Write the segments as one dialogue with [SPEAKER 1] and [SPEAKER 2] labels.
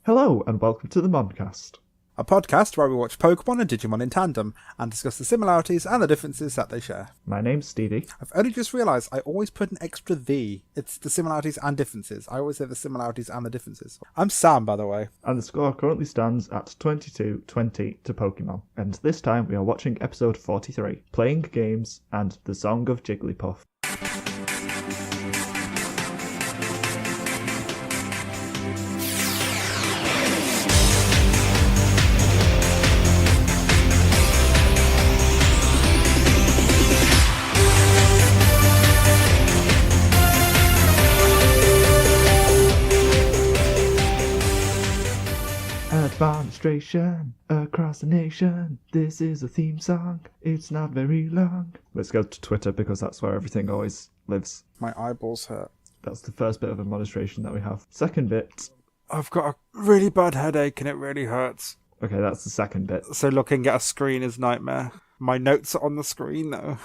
[SPEAKER 1] Hello and welcome to the Moncast.
[SPEAKER 2] A podcast where we watch Pokemon and Digimon in tandem and discuss the similarities and the differences that they share.
[SPEAKER 1] My name's Stevie.
[SPEAKER 2] I've only just realised I always put an extra "the." It's the similarities and differences. I always say the similarities and the differences. I'm Sam, by the way.
[SPEAKER 1] And the score currently stands at 22-20 to Pokemon. And this time we are watching episode 43, Playing Games and the Song of Jigglypuff. Admonistration across the nation. This is a theme song. It's not very long. Let's go to Twitter because that's where everything always lives.
[SPEAKER 2] My eyeballs hurt.
[SPEAKER 1] That's the first bit of administration that we have. Second bit.
[SPEAKER 2] I've got a really bad headache and it really hurts.
[SPEAKER 1] Okay, that's the second bit.
[SPEAKER 2] So looking at a screen is nightmare. My notes are on the screen though.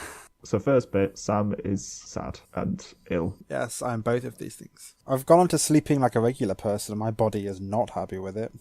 [SPEAKER 1] So first bit, Sam is sad and ill.
[SPEAKER 2] Yes, I am both of these things. I've gone on to sleeping like a regular person and my body is not happy with it.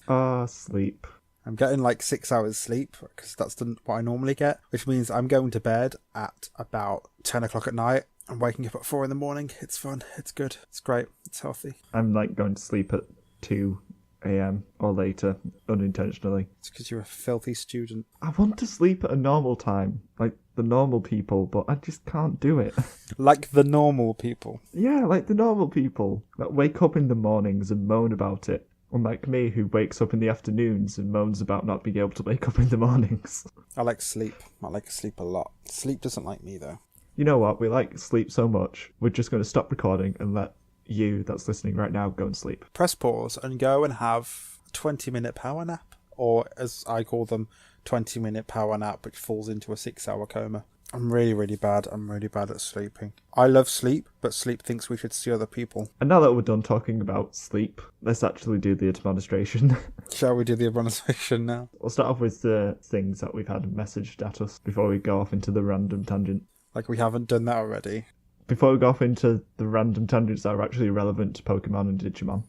[SPEAKER 1] Sleep.
[SPEAKER 2] I'm getting like 6 hours sleep because that's what I normally get, which means I'm going to bed at about 10 o'clock at night. I'm waking up at 4 in the morning. It's fun. It's good. It's great. It's healthy.
[SPEAKER 1] I'm like going to sleep at 2 a.m. or later, unintentionally.
[SPEAKER 2] It's because you're a filthy student.
[SPEAKER 1] I want to sleep at a normal time, like the normal people, but I just can't do it.
[SPEAKER 2] Like the normal people.
[SPEAKER 1] Yeah, like the normal people that wake up in the mornings and moan about it. Unlike me, who wakes up in the afternoons and moans about not being able to wake up in the mornings.
[SPEAKER 2] I like sleep. I like sleep a lot. Sleep doesn't like me, though.
[SPEAKER 1] You know what? We like sleep so much, we're just going to stop recording and let you that's listening right now go and sleep.
[SPEAKER 2] Press pause and go and have a 20-minute power nap. Or, as I call them, 20-minute power nap, which falls into a 6-hour coma. I'm really, really bad. I'm really bad at sleeping. I love sleep, but sleep thinks we should see other people.
[SPEAKER 1] And now that we're done talking about sleep, let's actually do the administration.
[SPEAKER 2] Shall we do the administration now?
[SPEAKER 1] We'll start off with the things that we've had messaged at us before we go off into the random tangent.
[SPEAKER 2] Like we haven't done that already.
[SPEAKER 1] Before we go off into the random tangents that are actually relevant to Pokemon and Digimon.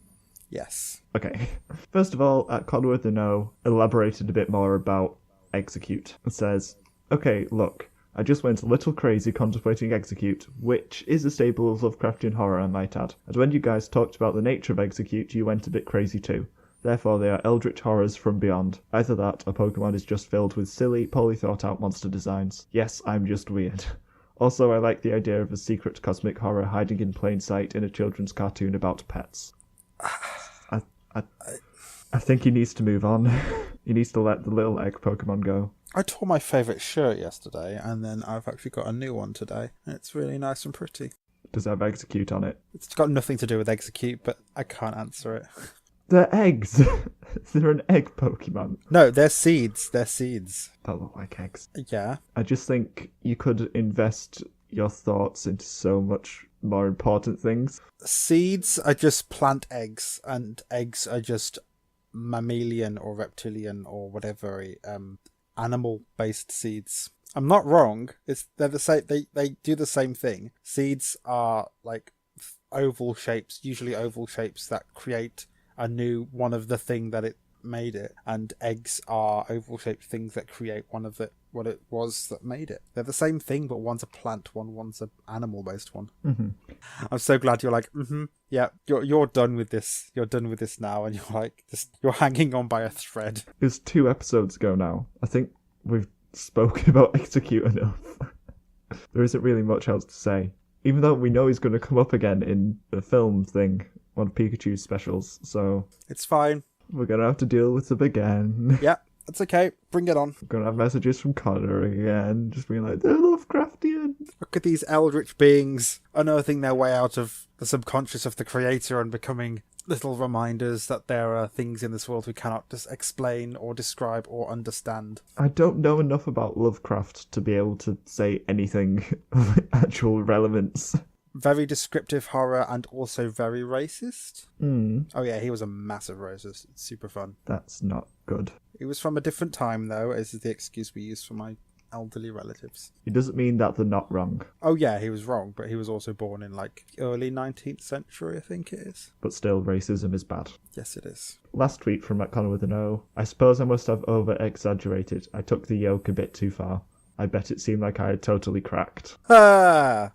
[SPEAKER 2] Yes.
[SPEAKER 1] Okay. First of all, at Conworth the No elaborated a bit more about Execute. It says, okay, look, I just went a little crazy contemplating Execute, which is a staple of Lovecraftian horror, I might add. And when you guys talked about the nature of Execute, you went a bit crazy too. Therefore, they are eldritch horrors from beyond. Either that, or Pokemon is just filled with silly, poorly thought out monster designs. Yes, I'm just weird. Also, I like the idea of a secret cosmic horror hiding in plain sight in a children's cartoon about pets. I think he needs to move on. He needs to let the little egg Pokemon go.
[SPEAKER 2] I tore my favourite shirt yesterday, and then I've actually got a new one today. And it's really nice and pretty.
[SPEAKER 1] Does it have Execute on it?
[SPEAKER 2] It's got nothing to do with Execute, but I can't answer it.
[SPEAKER 1] They're eggs! They're an egg Pokemon.
[SPEAKER 2] No, they're seeds. They're seeds.
[SPEAKER 1] That look like eggs.
[SPEAKER 2] Yeah.
[SPEAKER 1] I just think you could invest your thoughts into so much more important things.
[SPEAKER 2] Seeds are just plant eggs, and eggs are just mammalian or reptilian or whatever animal-based seeds. I'm not wrong. They're the same. They do the same thing. Seeds are like oval shapes, usually oval shapes that create a new one of the thing that it made it, and eggs are oval shaped things that create one of what it was that made it. They're the same thing, but one's a plant, one's an animal based one.
[SPEAKER 1] Mm-hmm.
[SPEAKER 2] I'm so glad you're like, yeah, you're done with this. You're done with this now, and you're like, you're hanging on by a thread.
[SPEAKER 1] It was 2 episodes ago now. I think we've spoken about Execute enough. There isn't really much else to say. Even though we know he's going to come up again in the film thing, one of Pikachu's specials, so
[SPEAKER 2] it's fine.
[SPEAKER 1] We're going to have to deal with them again.
[SPEAKER 2] Yeah, it's okay. Bring it on.
[SPEAKER 1] We're going to have messages from Connor again, just being like, they're Lovecraftian.
[SPEAKER 2] Look at these eldritch beings unearthing their way out of the subconscious of the creator and becoming little reminders that there are things in this world we cannot just explain or describe or understand.
[SPEAKER 1] I don't know enough about Lovecraft to be able to say anything of actual relevance.
[SPEAKER 2] Very descriptive horror and also very racist.
[SPEAKER 1] Mm.
[SPEAKER 2] Oh yeah, he was a massive racist. It's super fun.
[SPEAKER 1] That's not good.
[SPEAKER 2] It was from a different time though, as is the excuse we use for my elderly relatives.
[SPEAKER 1] It doesn't mean that they're not wrong,
[SPEAKER 2] Oh yeah, he was wrong, but he was also born in like early 19th century, I think it is.
[SPEAKER 1] but still, racism is bad.
[SPEAKER 2] Yes, it is.
[SPEAKER 1] Last tweet from Connor with an O. I suppose I must have over-exaggerated. I took the yoke a bit too far. I bet it seemed like I had totally cracked.
[SPEAKER 2] Egg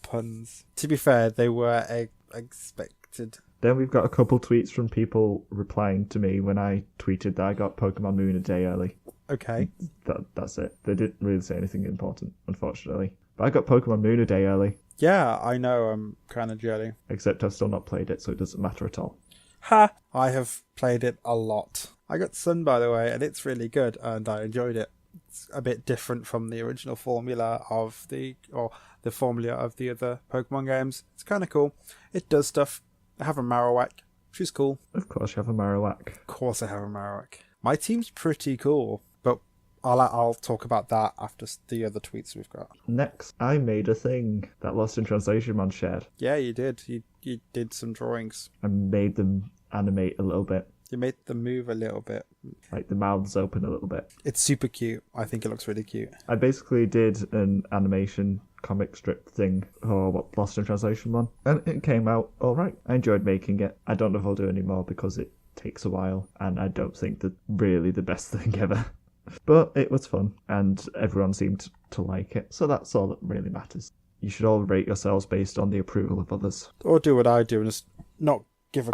[SPEAKER 2] puns. To be fair, they were expected.
[SPEAKER 1] Then we've got a couple tweets from people replying to me when I tweeted that I got Pokemon Moon a day early.
[SPEAKER 2] Okay.
[SPEAKER 1] That's it. They didn't really say anything important, unfortunately. But I got Pokemon Moon a day early.
[SPEAKER 2] Yeah, I know, I'm kind of jelly.
[SPEAKER 1] Except I've still not played it, so it doesn't matter at all.
[SPEAKER 2] Ha! I have played it a lot. I got Sun, by the way, and it's really good, and I enjoyed it. It's a bit different from the original formula of the formula of the other Pokemon games. It's kind of cool. It does stuff. I have a Marowak, which is cool.
[SPEAKER 1] Of course you have a Marowak.
[SPEAKER 2] Of course I have a Marowak. My team's pretty cool, but I'll talk about that after the other tweets we've got.
[SPEAKER 1] Next, I made a thing that Lost in Translation man shared.
[SPEAKER 2] Yeah, you did. You did some drawings.
[SPEAKER 1] I made them animate a little bit.
[SPEAKER 2] You made them move a little bit.
[SPEAKER 1] Like the mouths open a little bit.
[SPEAKER 2] It's super cute. I think it looks really cute.
[SPEAKER 1] I basically did an animation comic strip thing for Lost in Translation one, and it came out alright. I enjoyed making it. I don't know if I'll do any more because it takes a while, and I don't think that really the best thing ever. But it was fun, and everyone seemed to like it, so that's all that really matters. You should all rate yourselves based on the approval of others.
[SPEAKER 2] Or do what I do and just not give a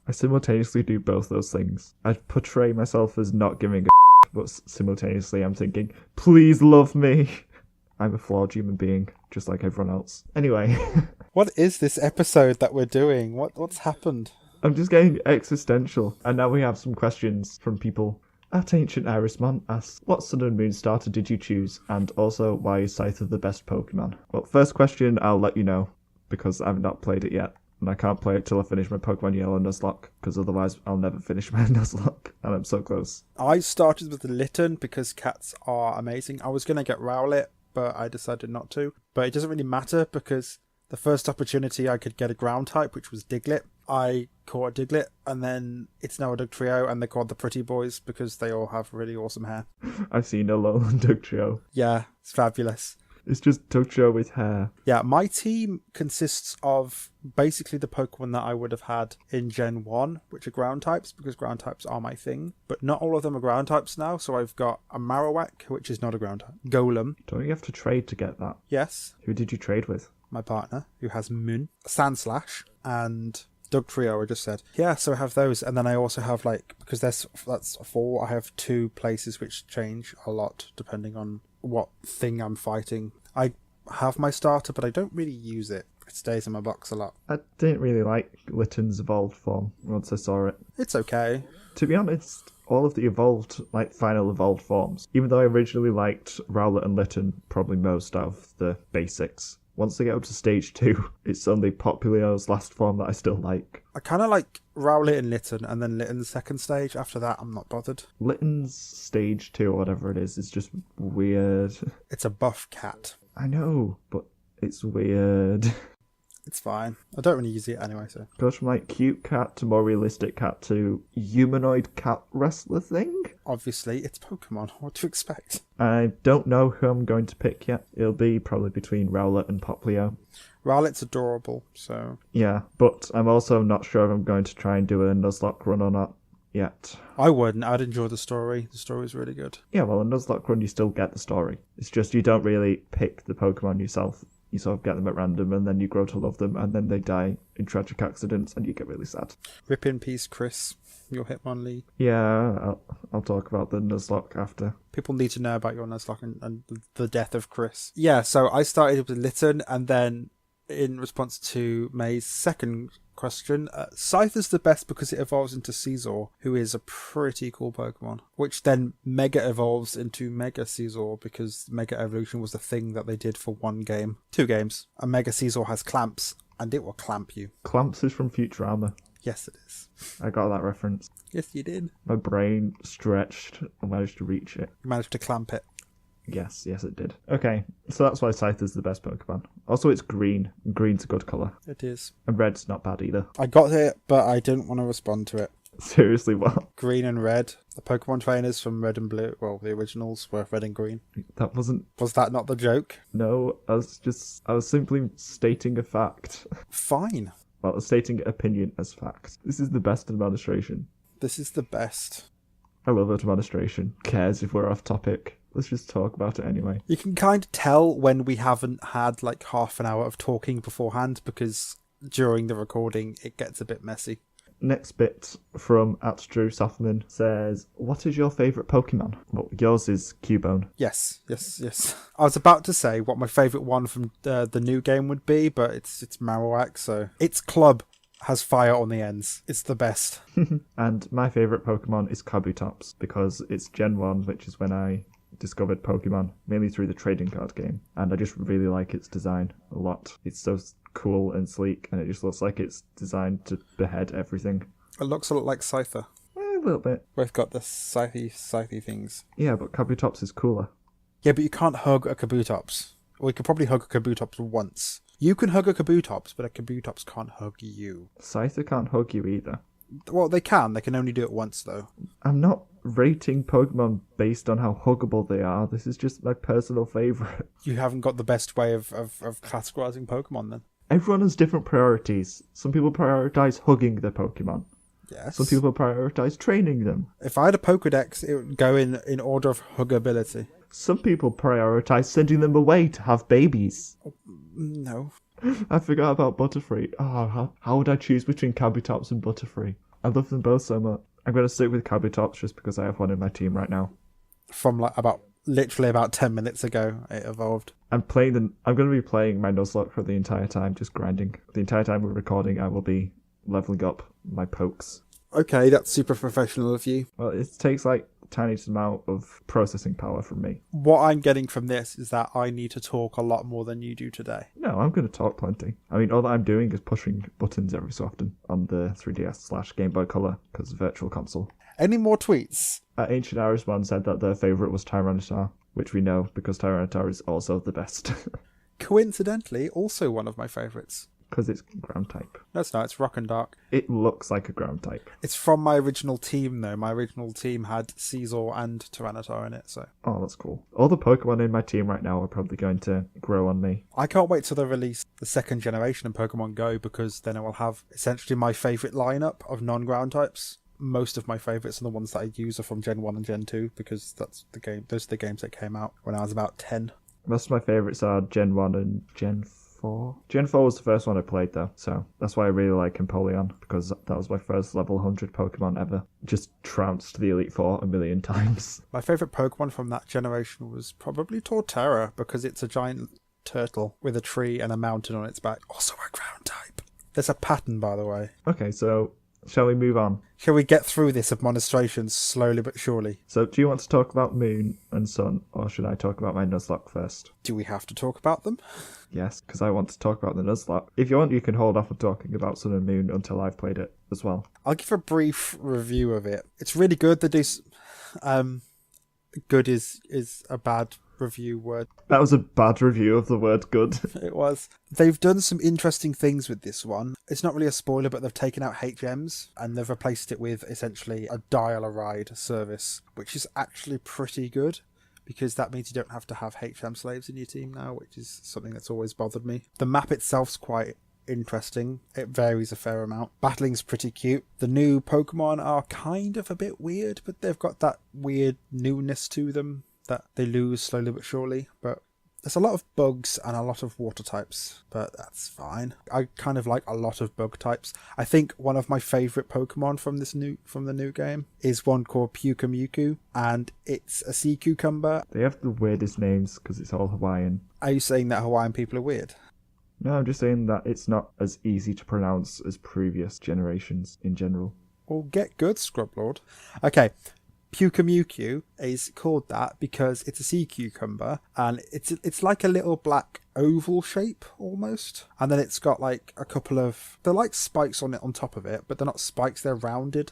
[SPEAKER 1] I simultaneously do both those things. I portray myself as not giving a but simultaneously I'm thinking, please love me. I'm a flawed human being, just like everyone else. Anyway.
[SPEAKER 2] What is this episode that we're doing? What's happened?
[SPEAKER 1] I'm just getting existential. And now we have some questions from people. At Ancient Irismon asks, what Sun and Moon starter did you choose? And also, why is Scyther the best Pokemon? Well, first question, I'll let you know, because I've not played it yet. And I can't play it till I finish my Pokemon Yellow Nuzlocke, because otherwise I'll never finish my Nuzlocke, and I'm so close.
[SPEAKER 2] I started with the Litten because cats are amazing. I was going to get Rowlet, but I decided not to. But it doesn't really matter because the first opportunity I could get a ground type, which was Diglett, I caught a Diglett, and then it's now a Dugtrio, and they're called the Pretty Boys because they all have really awesome hair.
[SPEAKER 1] I've seen a Alolan Dugtrio.
[SPEAKER 2] Yeah, it's fabulous.
[SPEAKER 1] It's just Dugtrio with hair.
[SPEAKER 2] Yeah, my team consists of basically the Pokemon that I would have had in Gen 1, which are ground types, because ground types are my thing. But not all of them are ground types now, so I've got a Marowak, which is not a ground type. Golem.
[SPEAKER 1] Don't you have to trade to get that?
[SPEAKER 2] Yes.
[SPEAKER 1] Who did you trade with?
[SPEAKER 2] My partner, who has Moon, Sandslash, and Dugtrio, I just said. Yeah, so I have those, and then I also have, like, because that's 4, I have 2 places which change a lot depending on what thing I'm fighting. I have my starter, but I don't really use it. It stays in my box a lot.
[SPEAKER 1] I didn't really like Litten's evolved form once I saw it.
[SPEAKER 2] It's okay.
[SPEAKER 1] To be honest, all of the evolved, final evolved forms, even though I originally liked Rowlet and Litten probably most out of the basics, once they get up to stage 2, it's only Popplio's last form that I still like.
[SPEAKER 2] I kind of like Rowlet and Litten, and then Litten's second stage. After that, I'm not bothered.
[SPEAKER 1] Litten's stage 2 or whatever it is just weird.
[SPEAKER 2] It's a buff cat.
[SPEAKER 1] I know, but it's weird.
[SPEAKER 2] It's fine. I don't really use it anyway, so.
[SPEAKER 1] Goes from cute cat to more realistic cat to humanoid cat wrestler thing.
[SPEAKER 2] Obviously, it's Pokemon. What to expect?
[SPEAKER 1] I don't know who I'm going to pick yet. It'll be probably between Rowlet and Popplio.
[SPEAKER 2] Rowlet's adorable, so.
[SPEAKER 1] Yeah, but I'm also not sure if I'm going to try and do a Nuzlocke run or not yet.
[SPEAKER 2] I wouldn't. I'd enjoy the story. The story's really good.
[SPEAKER 1] Yeah, well, a Nuzlocke run, you still get the story. It's just you don't really pick the Pokemon yourself. You sort of get them at random, and then you grow to love them, and then they die in tragic accidents, and you get really sad.
[SPEAKER 2] Rip in peace, Chris. Your Hitmonlee.
[SPEAKER 1] Yeah, I'll talk about the Nuzlocke after.
[SPEAKER 2] People need to know about your Nuzlocke and the death of Chris. Yeah, so I started with Litten, and then in response to May's second question, Scyther's the best because it evolves into Caesar, who is a pretty cool Pokemon, which then Mega evolves into Mega Caesar because Mega Evolution was the thing that they did for 2 games. A Mega Caesar has clamps, and it will clamp you.
[SPEAKER 1] Clamps is from Futurama.
[SPEAKER 2] Yes, it is.
[SPEAKER 1] I got that reference.
[SPEAKER 2] Yes, you did.
[SPEAKER 1] My brain stretched and managed to reach it.
[SPEAKER 2] You managed to clamp it.
[SPEAKER 1] Yes, it did. Okay, so that's why Scyther's the best Pokemon. Also, it's green. Green's a good colour.
[SPEAKER 2] It is.
[SPEAKER 1] And red's not bad either.
[SPEAKER 2] I got it, but I didn't want to respond to it.
[SPEAKER 1] Seriously, what?
[SPEAKER 2] Green and red. The Pokemon trainers from Red and Blue, well, the originals were red and green.
[SPEAKER 1] That wasn't...
[SPEAKER 2] Was that not the joke?
[SPEAKER 1] No, I was simply stating a fact.
[SPEAKER 2] Fine.
[SPEAKER 1] Well, stating opinion as fact. This is the best administration.
[SPEAKER 2] This is the best.
[SPEAKER 1] I love administration. Cares if we're off topic. Let's just talk about it anyway.
[SPEAKER 2] You can kind of tell when we haven't had like half an hour of talking beforehand, because during the recording it gets a bit messy.
[SPEAKER 1] Next bit from Outtro says, what is your favourite Pokemon? Well, yours is Cubone.
[SPEAKER 2] Yes. I was about to say what my favourite one from the new game would be, but it's Marowak, so... Its club has fire on the ends. It's the best.
[SPEAKER 1] And my favourite Pokemon is Kabutops, because it's Gen 1, which is when I discovered Pokemon, mainly through the trading card game. And I just really like its design a lot. It's so cool and sleek, and it just looks like it's designed to behead everything.
[SPEAKER 2] It looks a lot like Scyther.
[SPEAKER 1] A little bit.
[SPEAKER 2] Both got the scythy things.
[SPEAKER 1] Yeah, but Kabutops is cooler.
[SPEAKER 2] Yeah, but you can't hug a Kabutops. Or you could probably hug a Kabutops once. You can hug a Kabutops, but a Kabutops can't hug you.
[SPEAKER 1] Scyther can't hug you either.
[SPEAKER 2] Well, they can. They can only do it once, though.
[SPEAKER 1] I'm not rating Pokemon based on how huggable they are. This is just my personal favourite.
[SPEAKER 2] You haven't got the best way of categorising Pokemon, then.
[SPEAKER 1] Everyone has different priorities. Some people prioritise hugging their Pokemon.
[SPEAKER 2] Yes.
[SPEAKER 1] Some people prioritise training them.
[SPEAKER 2] If I had a Pokedex, it would go in order of huggability.
[SPEAKER 1] Some people prioritise sending them away to have babies.
[SPEAKER 2] No.
[SPEAKER 1] I forgot about Butterfree. Oh, how would I choose between Kabutops and Butterfree? I love them both so much. I'm going to stick with Kabutops just because I have one in my team right now.
[SPEAKER 2] From literally about 10 minutes ago, it evolved.
[SPEAKER 1] I'm going to be playing my Nuzlocke for the entire time, just grinding. The entire time we're recording, I will be leveling up my pokes.
[SPEAKER 2] Okay, that's super professional of you.
[SPEAKER 1] Well, it takes like a tiny amount of processing power from me.
[SPEAKER 2] What I'm getting from this is that I need to talk a lot more than you do today.
[SPEAKER 1] No, I'm going to talk plenty. I mean, all that I'm doing is pushing buttons every so often on the 3DS/Game Boy Color because Virtual Console.
[SPEAKER 2] Any more tweets?
[SPEAKER 1] Ancient Irishman said that their favourite was Tyranitar, which we know because Tyranitar is also the best.
[SPEAKER 2] Coincidentally, also one of my favourites.
[SPEAKER 1] Because it's ground type.
[SPEAKER 2] No, it's not. It's Rock and Dark.
[SPEAKER 1] It looks like a ground type.
[SPEAKER 2] It's from my original team, though. My original team had Caesar and Tyranitar in it, so...
[SPEAKER 1] Oh, that's cool. All the Pokemon in my team right now are probably going to grow on me.
[SPEAKER 2] I can't wait till they release the second generation of Pokemon Go, because then I will have essentially my favourite lineup of non-ground types. Most of my favourites are the ones that I use are from Gen 1 and Gen 2, because those are the games that came out when I was about 10.
[SPEAKER 1] Most of my favourites are Gen 1 and Gen 4. Gen 4 was the first one I played though, so that's why I really like Empoleon, because that was my first level 100 Pokemon ever. Just trounced the Elite Four a million times.
[SPEAKER 2] My favourite Pokemon from that generation was probably Torterra, because it's a giant turtle with a tree and a mountain on its back. Also a ground type. There's a pattern, by the way.
[SPEAKER 1] Okay, so shall we move on?
[SPEAKER 2] Shall we get through this administration slowly but surely?
[SPEAKER 1] So do you want to talk about Moon and Sun, or should I talk about my Nuzlocke first?
[SPEAKER 2] Do we have to talk about them?
[SPEAKER 1] Yes, because I want to talk about the Nuzlocke. If you want, you can hold off on talking about Sun and Moon until I've played it as well.
[SPEAKER 2] I'll give a brief review of it. It's really good. They do... good is a bad review word.
[SPEAKER 1] That was a bad review of the word good.
[SPEAKER 2] It was. They've done some interesting things with this one. It's not really a spoiler, but they've taken out HMs and they've replaced it with essentially a dial-a-ride service, which is actually pretty good, because that means you don't have to have HM slaves in your team now, which is something that's always bothered me. The map itself's quite interesting. It varies a fair amount. Battling's pretty cute. The new Pokemon are kind of a bit weird, but they've got that weird newness to them that they lose slowly but surely. But there's a lot of bugs and a lot of water types, but that's fine. I kind of like a lot of bug types. I think one of my favourite Pokemon from the new game is one called Pukemukwu, and it's a sea cucumber.
[SPEAKER 1] They have the weirdest names because it's all Hawaiian.
[SPEAKER 2] Are you saying that Hawaiian people are weird?
[SPEAKER 1] No, I'm just saying that it's not as easy to pronounce as previous generations in general.
[SPEAKER 2] Well, get good, Scrublord. Okay. Pukemukwu is called that because it's a sea cucumber, and it's like a little black oval shape almost, and then it's got like a couple of, they're like spikes on it on top of it, but they're not spikes, they're rounded,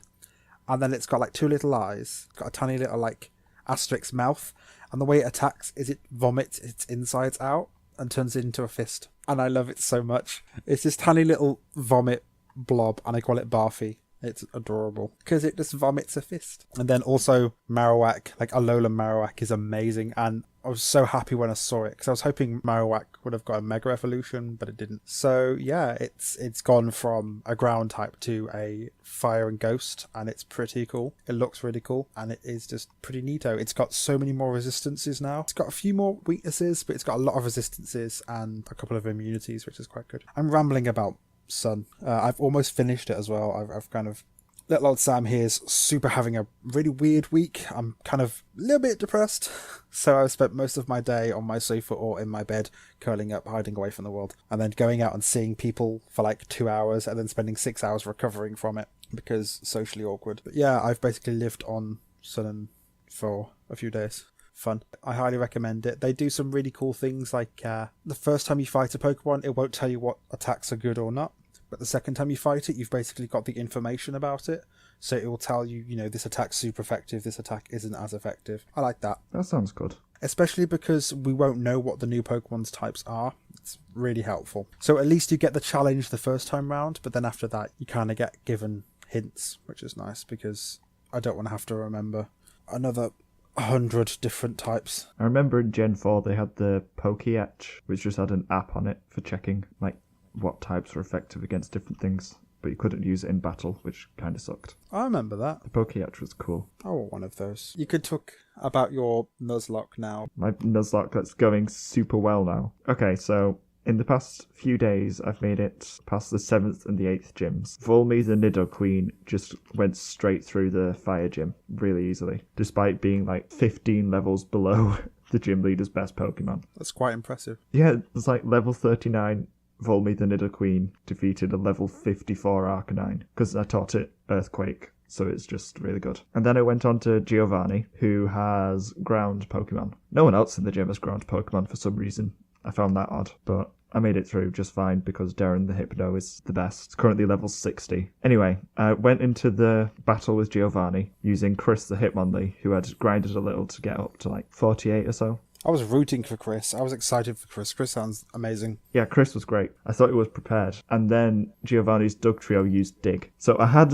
[SPEAKER 2] and then it's got like two little eyes, got a tiny little like asterisk mouth, and the way it attacks is it vomits its insides out and turns it into a fist, and I love it so much. It's this tiny little vomit blob, and I call it Barfy. It's adorable because it just vomits a fist. And then also Marowak, like Alola Marowak is amazing, and I was so happy when I saw it because I was hoping Marowak would have got a Mega Evolution, but it didn't. So yeah, it's gone from a ground type to a fire and ghost, and it's pretty cool. It looks really cool, and it is just pretty neato. It's got so many more resistances now. It's got a few more weaknesses, but it's got a lot of resistances and a couple of immunities, which is quite good. I'm rambling about Sun. I've almost finished it as well. I've kind of... Little old Sam here is super having a really weird week. I'm kind of a little bit depressed. So I've spent most of my day on my sofa or in my bed, curling up, hiding away from the world. And then going out and seeing people for like 2 hours and then spending 6 hours recovering from it because socially awkward. But yeah, I've basically lived on Sun for a few days. Fun. I highly recommend it. They do some really cool things like the first time you fight a Pokemon, it won't tell you what attacks are good or not. But the second time you fight it, you've basically got the information about it. So it will tell you, you know, this attack's super effective, this attack isn't as effective. I like that.
[SPEAKER 1] That sounds good.
[SPEAKER 2] Especially because we won't know what the new Pokemon's types are. It's really helpful. So at least you get the challenge the first time round, but then after that, you kind of get given hints, which is nice because I don't want to have to remember another 100 different types.
[SPEAKER 1] I remember in Gen 4 they had the Poketch, which just had an app on it for checking, like, what types were effective against different things, but you couldn't use it in battle, which kind of sucked.
[SPEAKER 2] I remember that.
[SPEAKER 1] The Poketch was cool.
[SPEAKER 2] I want one of those. You could talk about your Nuzlocke now.
[SPEAKER 1] My Nuzlocke, that's going super well now. Okay, so in the past few days, I've made it past the 7th and the 8th gyms. Volmy, the Nidoqueen, just went straight through the fire gym really easily, despite being like 15 levels below the gym leader's best Pokemon.
[SPEAKER 2] That's quite impressive.
[SPEAKER 1] Yeah, it's like level 39... Volmy the Nidoqueen defeated a level 54 Arcanine because I taught it Earthquake, so it's just really good. And then I went on to Giovanni, who has ground Pokemon. No one else in the gym has ground Pokemon for some reason. I found that odd, but I made it through just fine because Darren the Hypno is the best. It's currently level 60. Anyway, I went into the battle with Giovanni using Chris the Hitmonlee, who had grinded a little to get up to like 48 or so.
[SPEAKER 2] I was rooting for Chris. I was excited for Chris. Chris sounds amazing.
[SPEAKER 1] Yeah, Chris was great. I thought he was prepared. And then Giovanni's Dugtrio used Dig. So I had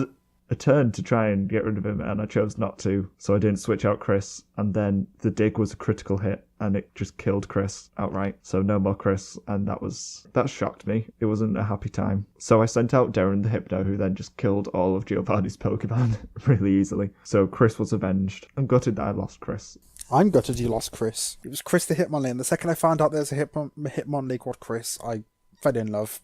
[SPEAKER 1] a turn to try and get rid of him, and I chose not to. So I didn't switch out Chris. And then the Dig was a critical hit, and it just killed Chris outright. So no more Chris, and that shocked me. It wasn't a happy time. So I sent out Darren the Hypno, who then just killed all of Giovanni's Pokemon really easily. So Chris was avenged. I'm gutted that I lost Chris.
[SPEAKER 2] I'm gutted you lost Chris. It was Chris the Hitmonlee, and the second I found out there's a Hitmonlee called Chris, I fell in love.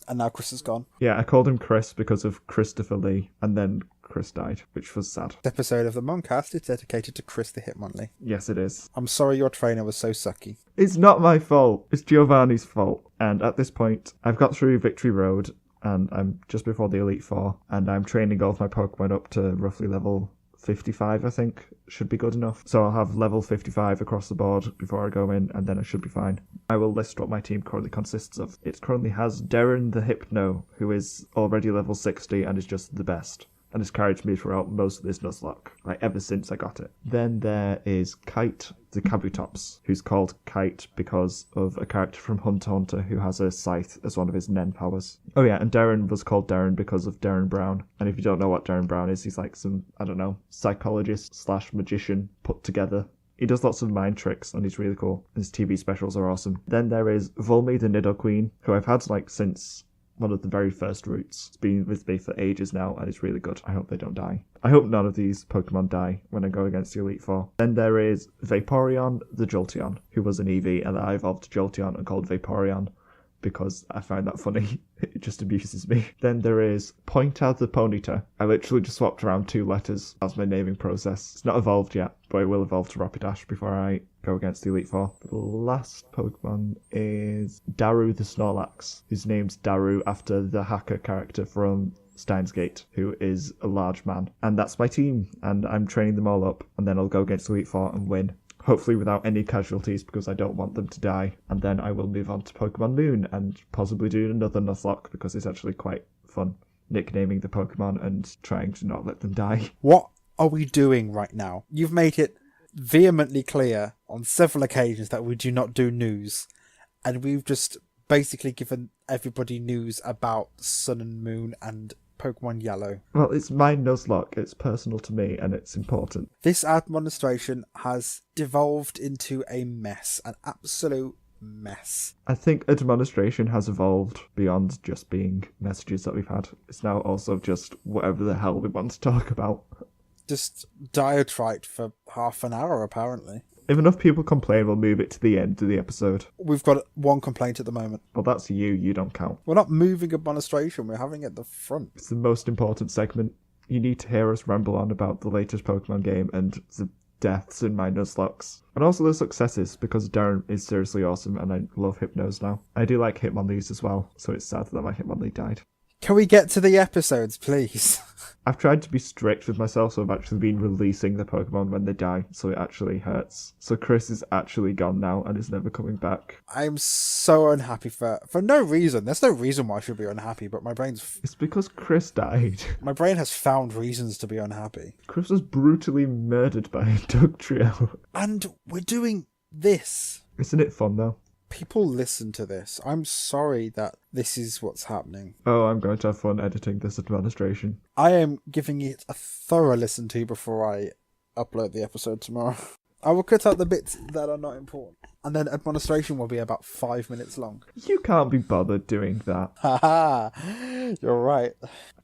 [SPEAKER 2] And now Chris is gone.
[SPEAKER 1] Yeah, I called him Chris because of Christopher Lee, and then Chris died, which was sad.
[SPEAKER 2] This episode of the Moncast is dedicated to Chris the Hitmonlee.
[SPEAKER 1] Yes, it is.
[SPEAKER 2] I'm sorry your trainer was so sucky.
[SPEAKER 1] It's not my fault. It's Giovanni's fault. And at this point, I've got through Victory Road, and I'm just before the Elite Four, and I'm training all of my Pokemon up to roughly level 55, I think, should be good enough. So I'll have level 55 across the board before I go in, and then I should be fine. I will list what my team currently consists of. It currently has Darren the Hypno, who is already level 60 and is just the best, and has carried me throughout most of this Nuzlocke, like ever since I got it. Then there is Kite the Kabutops, who's called Kite because of a character from Hunter x Hunter who has a scythe as one of his Nen powers. Oh yeah, and Darren was called Darren because of Darren Brown. And if you don't know what Darren Brown is, he's like some, I don't know, psychologist / magician put together. He does lots of mind tricks, and he's really cool. His TV specials are awesome. Then there is Volmy the Nidoqueen, who I've had like since one of the very first routes. It's been with me for ages now, and it's really good. I hope they don't die. I hope none of these Pokemon die when I go against the Elite Four. Then there is Vaporeon the Jolteon, who was an EV, and I evolved to Jolteon and called Vaporeon because I find that funny. It just amuses me. Then there is Pointa the Ponyta. I literally just swapped around 2 letters as my naming process. It's not evolved yet, but it will evolve to Rapidash before I go against the Elite Four. The last Pokemon is Daru the Snorlax, whose name's Daru after the hacker character from Steins Gate, who is a large man. And that's my team, and I'm training them all up, and then I'll go against the Elite Four and win. Hopefully without any casualties, because I don't want them to die. And then I will move on to Pokemon Moon and possibly do another Nuzlocke, because it's actually quite fun nicknaming the Pokemon and trying to not let them die.
[SPEAKER 2] What are we doing right now? You've made it vehemently clear on several occasions that we do not do news, and we've just basically given everybody news about Sun and Moon and Pokemon Yellow.
[SPEAKER 1] Well, it's my Nuzlocke. It's personal to me, and it's important.
[SPEAKER 2] This administration has devolved into a mess, an absolute mess.
[SPEAKER 1] I think Admonistration has evolved beyond just being messages that we've had. It's now also just whatever the hell we want to talk about.
[SPEAKER 2] Just diatribe for half an hour, apparently.
[SPEAKER 1] If enough people complain, we'll move it to the end of the episode.
[SPEAKER 2] We've got one complaint at the moment.
[SPEAKER 1] Well, that's you. You don't count.
[SPEAKER 2] We're not moving Admonistration, we're having it at the front.
[SPEAKER 1] It's the most important segment. You need to hear us ramble on about the latest Pokemon game and the deaths in my Nuzlockes. And also the successes, because Darren is seriously awesome and I love Hypnos now. I do like Hitmonlees as well, so it's sad that my Hitmonlee died.
[SPEAKER 2] Can we get to the episodes, please?
[SPEAKER 1] I've tried to be strict with myself, so I've actually been releasing the Pokemon when they die, so it actually hurts. So Chris is actually gone now and is never coming back.
[SPEAKER 2] I'm so unhappy for no reason. There's no reason why I should be unhappy, but my brain's...
[SPEAKER 1] It's because Chris died.
[SPEAKER 2] My brain has found reasons to be unhappy.
[SPEAKER 1] Chris was brutally murdered by a Dugtrio.
[SPEAKER 2] And we're doing this.
[SPEAKER 1] Isn't it fun, though?
[SPEAKER 2] People listen to this. I'm sorry that this is what's happening.
[SPEAKER 1] Oh, I'm going to have fun editing this Administration.
[SPEAKER 2] I am giving it a thorough listen to before I upload the episode tomorrow. I will cut out the bits that are not important. And then Administration will be about 5 minutes long.
[SPEAKER 1] You can't be bothered doing that.
[SPEAKER 2] Haha, you're right.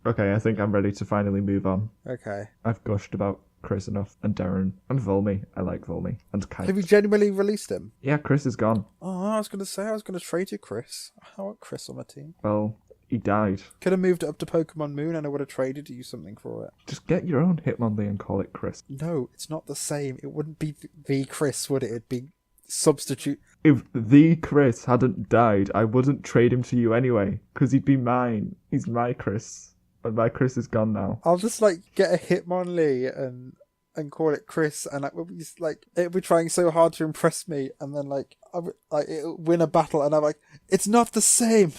[SPEAKER 1] Okay, I think I'm ready to finally move on.
[SPEAKER 2] Okay.
[SPEAKER 1] I've gushed about Chris enough, and Darren, and Volmy. I like Volmy. And Kite.
[SPEAKER 2] Have you genuinely released him?
[SPEAKER 1] Yeah, Chris is gone.
[SPEAKER 2] Oh, I was going to trade you Chris. I want Chris on my team.
[SPEAKER 1] Well, he died.
[SPEAKER 2] Could have moved it up to Pokemon Moon and I would have traded you something for it.
[SPEAKER 1] Just get your own Hitmonlee and call it Chris.
[SPEAKER 2] No, it's not the same. It wouldn't be the Chris, would it? It'd be substitute.
[SPEAKER 1] If the Chris hadn't died, I wouldn't trade him to you anyway, because he'd be mine. He's my Chris. But my Chris is gone now.
[SPEAKER 2] I'll just get a Hitmonlee and call it Chris, and it'll be trying so hard to impress me, and then it'll win a battle, and I'm like, it's not the same.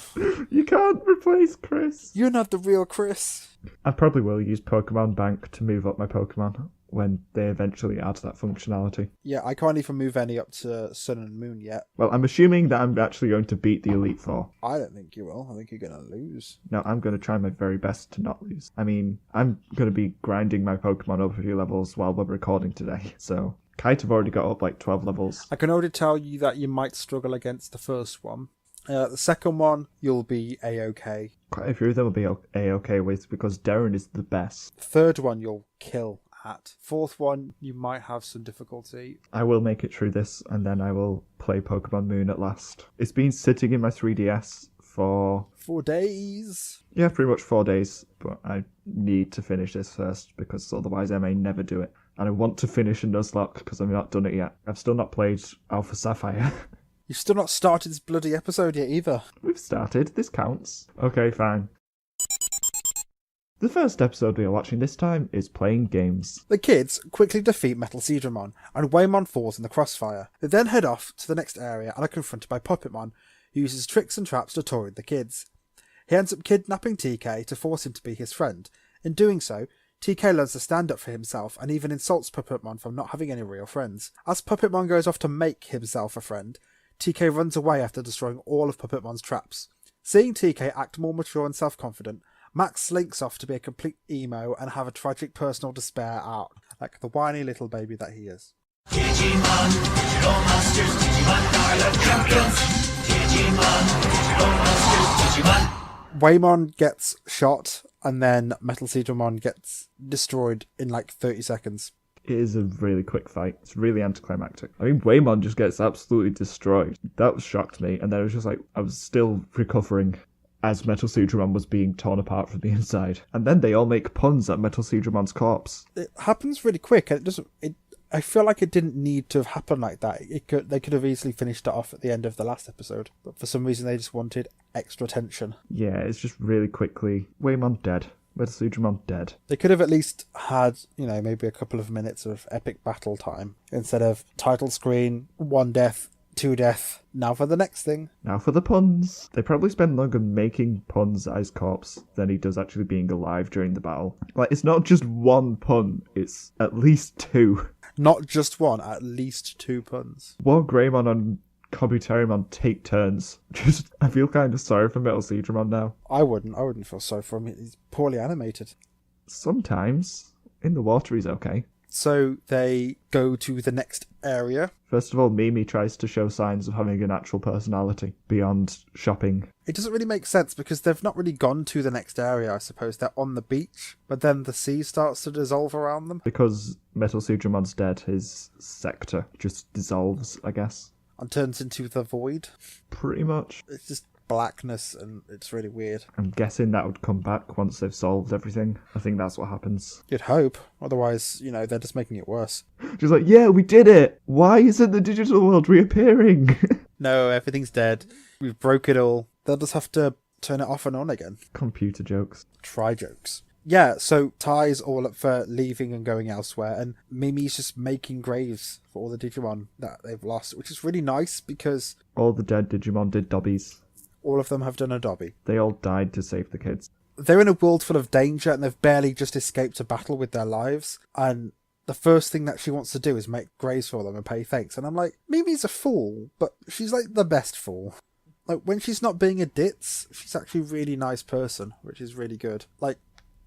[SPEAKER 1] You can't replace Chris.
[SPEAKER 2] You're not the real Chris.
[SPEAKER 1] I probably will use Pokemon Bank to move up my Pokemon when they eventually add that functionality.
[SPEAKER 2] Yeah, I can't even move any up to Sun and Moon yet.
[SPEAKER 1] Well, I'm assuming that I'm actually going to beat the Elite Four.
[SPEAKER 2] I don't think you will. I think you're going to lose.
[SPEAKER 1] No, I'm going to try my very best to not lose. I mean, I'm going to be grinding my Pokemon up a few levels while we're recording today, so... Kite have already got up 12 levels.
[SPEAKER 2] I can already tell you that you might struggle against the first one. The second one, you'll be A-okay.
[SPEAKER 1] Quite a few of them will be A-okay with, because Darren is the best.
[SPEAKER 2] Third one, you'll kill at. Fourth one, you might have some difficulty.
[SPEAKER 1] I will make it through this, and then I will play Pokemon Moon at last. It's been sitting in my 3DS for...
[SPEAKER 2] 4 days.
[SPEAKER 1] Yeah, pretty much 4 days, but I need to finish this first, because otherwise I may never do it. And I want to finish a Nuzlocke, because I've not done it yet. I've still not played Alpha Sapphire.
[SPEAKER 2] You've still not started this bloody episode yet either.
[SPEAKER 1] We've started. This counts. Okay, fine. The first episode we are watching this time is Playing Games.
[SPEAKER 2] The kids quickly defeat Metal Seedramon, and Waymon falls in the crossfire. They then head off to the next area and are confronted by Puppetmon, who uses tricks and traps to toy with the kids. He ends up kidnapping TK to force him to be his friend. In doing so, TK learns to stand up for himself and even insults Puppetmon for not having any real friends. As Puppetmon goes off to make himself a friend, TK runs away after destroying all of Puppetmon's traps. Seeing TK act more mature and self-confident, Max slinks off to be a complete emo and have a tragic personal despair out, like the whiny little baby that he is.
[SPEAKER 3] Digimon, digital monsters, Digimon are the champions. Digimon, digital monsters, Digimon.
[SPEAKER 2] Waymon gets shot, and then Metal Seedramon gets destroyed in 30 seconds.
[SPEAKER 1] It is a really quick fight. It's really anticlimactic. I mean, Waymon just gets absolutely destroyed. That shocked me, and then it was just I was still recovering as Metal Seedramon was being torn apart from the inside. And then they all make puns at Metal Seedramon's corpse.
[SPEAKER 2] It happens really quick, and I feel like it didn't need to have happened like that. They could have easily finished it off at the end of the last episode, but for some reason they just wanted extra tension.
[SPEAKER 1] Yeah, it's just really quickly. Waymon dead. Metal Seedramon dead.
[SPEAKER 2] They could have at least had, maybe a couple of minutes of epic battle time instead of title screen, 1 death, 2 death. Now for the next thing.
[SPEAKER 1] Now for the puns. They probably spend longer making puns at his corpse than he does actually being alive during the battle. It's not just 1 pun, it's at least 2.
[SPEAKER 2] Not just 1, at least 2 puns.
[SPEAKER 1] War Greymon on Kabuterimon take turns. Just, I feel kind of sorry for Metal Seedramon now.
[SPEAKER 2] I wouldn't feel sorry for him. He's poorly animated.
[SPEAKER 1] Sometimes. In the water, he's okay.
[SPEAKER 2] So they go to the next area.
[SPEAKER 1] First of all, Mimi tries to show signs of having an actual personality beyond shopping.
[SPEAKER 2] It doesn't really make sense because they've not really gone to the next area, I suppose. They're on the beach, but then the sea starts to dissolve around them.
[SPEAKER 1] Because Metal Sudramon's dead, his sector just dissolves, I guess.
[SPEAKER 2] And turns into the void.
[SPEAKER 1] Pretty much.
[SPEAKER 2] It's just blackness and it's really weird.
[SPEAKER 1] I'm guessing that would come back once they've solved everything. I think that's what happens.
[SPEAKER 2] You'd hope. Otherwise, they're just making it worse.
[SPEAKER 1] Just like, yeah, we did it! Why isn't the digital world reappearing?
[SPEAKER 2] No, everything's dead. We've broke it all. They'll just have to turn it off and on again.
[SPEAKER 1] Computer jokes.
[SPEAKER 2] Try jokes. Yeah, so Ty's all up for leaving and going elsewhere, and Mimi's just making graves for all the Digimon that they've lost, which is really nice because
[SPEAKER 1] All the dead Digimon did dobbies.
[SPEAKER 2] all of them have done a dobby.
[SPEAKER 1] They all died to save the kids.
[SPEAKER 2] They're in a world full of danger and they've barely just escaped a battle with their lives, and the first thing that she wants to do is make graves for them and pay thanks. And I'm like, Mimi's a fool, but she's like the best fool. Like, when she's not being a ditz, she's actually a really nice person, which is really good. Like,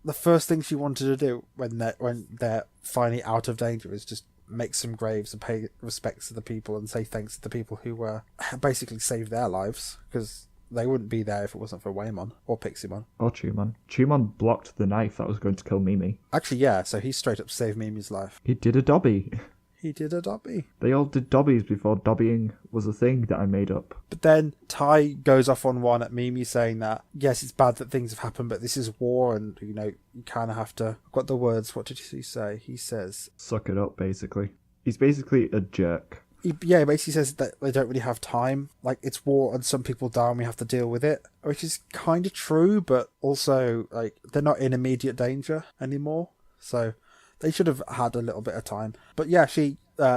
[SPEAKER 2] the first thing she wanted to do when they're finally out of danger is just make some graves and pay respects to the people and say thanks to the people who basically saved their lives, because they wouldn't be there if it wasn't for Waymon or Piximon.
[SPEAKER 1] Or Chumon. Chumon blocked the knife that was going to kill Mimi.
[SPEAKER 2] Actually, yeah, so he straight up saved Mimi's life.
[SPEAKER 1] He did a dobby.
[SPEAKER 2] He did a dobby.
[SPEAKER 1] They all did dobbies before dobbying was a thing that I made up.
[SPEAKER 2] But then Ty goes off on one at Mimi saying that, yes, it's bad that things have happened, but this is war and, you kind of have to... I've got the words. What did he say? He says...
[SPEAKER 1] Suck it up, basically. He's basically a jerk.
[SPEAKER 2] He basically says that they don't really have time. Like, it's war and some people die and we have to deal with it. Which is kind of true, but also, like, they're not in immediate danger anymore. So... they should have had a little bit of time. But yeah,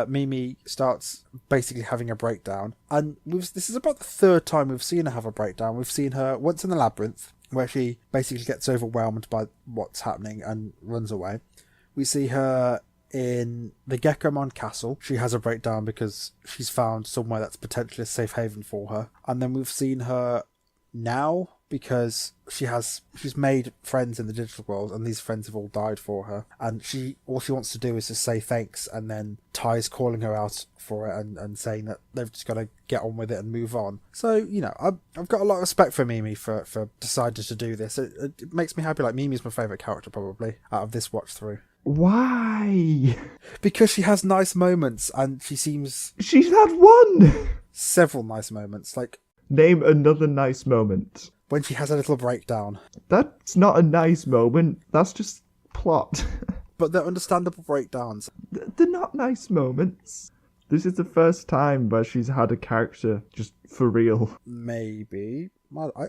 [SPEAKER 2] Mimi starts basically having a breakdown. And this is about the third time we've seen her have a breakdown. We've seen her once in the labyrinth, where she basically gets overwhelmed by what's happening and runs away. We see her in the Geckomon castle. She has a breakdown because she's found somewhere that's potentially a safe haven for her. And then we've seen her now because she's made friends in the digital world and these friends have all died for her, and all she wants to do is just say thanks, and then Ty's calling her out for it and saying that they've just got to get on with it and move on. So I've got a lot of respect for Mimi for deciding to do this. It makes me happy. Like, Mimi's my favourite character probably out of this watch through.
[SPEAKER 1] Why?
[SPEAKER 2] Because she has nice moments and she's
[SPEAKER 1] had one!
[SPEAKER 2] Several nice moments. Like,
[SPEAKER 1] name another nice moment.
[SPEAKER 2] When she has a little breakdown.
[SPEAKER 1] That's not a nice moment. That's just plot.
[SPEAKER 2] But they're understandable breakdowns.
[SPEAKER 1] They're not nice moments. This is the first time where she's had a character just for real.
[SPEAKER 2] Maybe.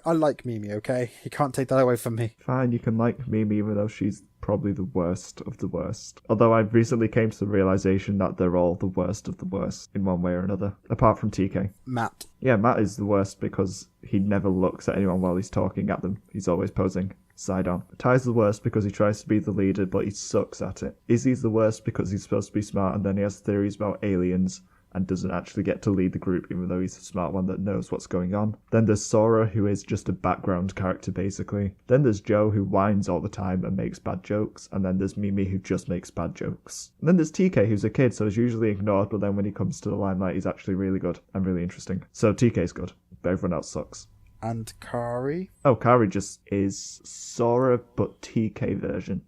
[SPEAKER 2] I like Mimi, okay? You can't take that away from me.
[SPEAKER 1] Fine, you can like Mimi even though she's probably the worst of the worst. Although I recently came to the realization that they're all the worst of the worst in one way or another. Apart from TK.
[SPEAKER 2] Matt.
[SPEAKER 1] Yeah, Matt is the worst because he never looks at anyone while he's talking at them. He's always posing. Side on. Ty's the worst because he tries to be the leader but he sucks at it. Izzy's the worst because he's supposed to be smart and then he has theories about aliens and doesn't actually get to lead the group even though he's a smart one that knows what's going on. Then there's Sora, who is just a background character basically. Then there's Joe, who whines all the time and makes bad jokes. And then there's Mimi, who just makes bad jokes. And then there's TK, who's a kid, so he's usually ignored, but then when he comes to the limelight he's actually really good and really interesting. So TK's good, but everyone else sucks.
[SPEAKER 2] And Kari?
[SPEAKER 1] Oh, Kari just is Sora, but TK version.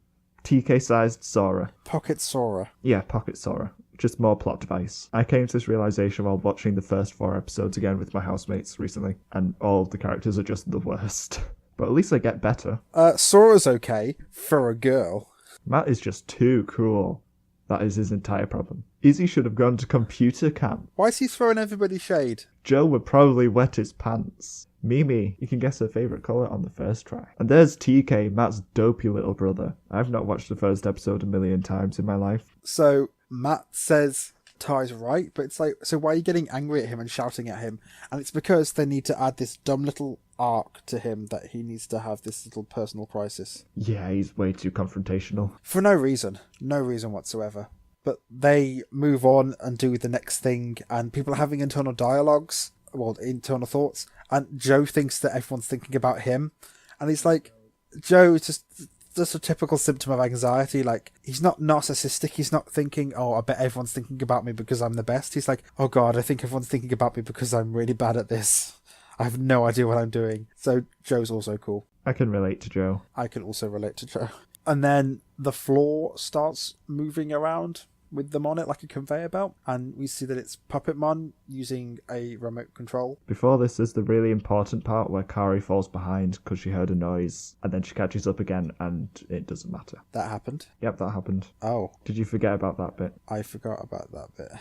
[SPEAKER 1] TK-sized Sora.
[SPEAKER 2] Pocket Sora.
[SPEAKER 1] Yeah, Pocket Sora. Just more plot device. I came to this realization while watching the first 4 episodes again with my housemates recently, and all of the characters are just the worst. But at least they get better.
[SPEAKER 2] Sora's okay for a girl.
[SPEAKER 1] Matt is just too cool. That is his entire problem. Izzy should have gone to computer camp.
[SPEAKER 2] Why is he throwing everybody shade?
[SPEAKER 1] Joe would probably wet his pants. Mimi, you can guess her favourite colour on the first try. And there's TK, Matt's dopey little brother. I've not watched the first episode a million times in my life.
[SPEAKER 2] So Matt says Ty's right, but it's like, so why are you getting angry at him and shouting at him? And it's because they need to add this dumb little arc to him that he needs to have this little personal crisis.
[SPEAKER 1] Yeah, he's way too confrontational.
[SPEAKER 2] For no reason. No reason whatsoever. But they move on and do the next thing, and people are having internal dialogues, well, internal thoughts, and Joe thinks that everyone's thinking about him, and he's like, Joe is just a typical symptom of anxiety. Like, he's not narcissistic, he's not thinking, oh, I bet everyone's thinking about me because I'm the best. He's like, oh god, I think everyone's thinking about me because I'm really bad at this. I have no idea what I'm doing. So Joe's also cool.
[SPEAKER 1] I can relate to Joe.
[SPEAKER 2] I can also relate to Joe. And then the floor starts moving around with them on it like a conveyor belt, and we see that it's Puppetmon using a remote control.
[SPEAKER 1] Before this is the really important part where Kari falls behind because she heard a noise, and then she catches up again and it doesn't matter.
[SPEAKER 2] That happened?
[SPEAKER 1] Yep, that happened.
[SPEAKER 2] Oh.
[SPEAKER 1] Did you forget about that bit?
[SPEAKER 2] I forgot about that bit.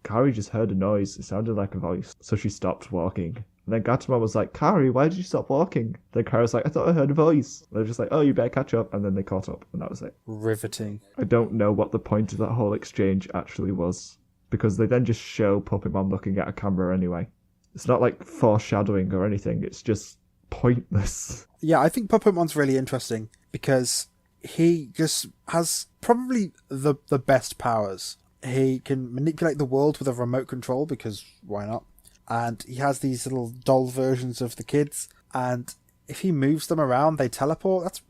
[SPEAKER 1] Kari just heard a noise. It sounded like a voice, so she stopped walking. And then Gatomon was like, Kari, why did you stop walking? Then Kari was like, I thought I heard a voice. They were just like, oh, you better catch up. And then they caught up, and that was it.
[SPEAKER 2] Riveting.
[SPEAKER 1] I don't know what the point of that whole exchange actually was, because they then just show Puppetmon looking at a camera anyway. It's not like foreshadowing or anything, it's just pointless.
[SPEAKER 2] Yeah, I think Puppetmon's really interesting, because he just has probably the best powers. He can manipulate the world with a remote control, because why not? And he has these little doll versions of the kids, and if he moves them around, they teleport. That's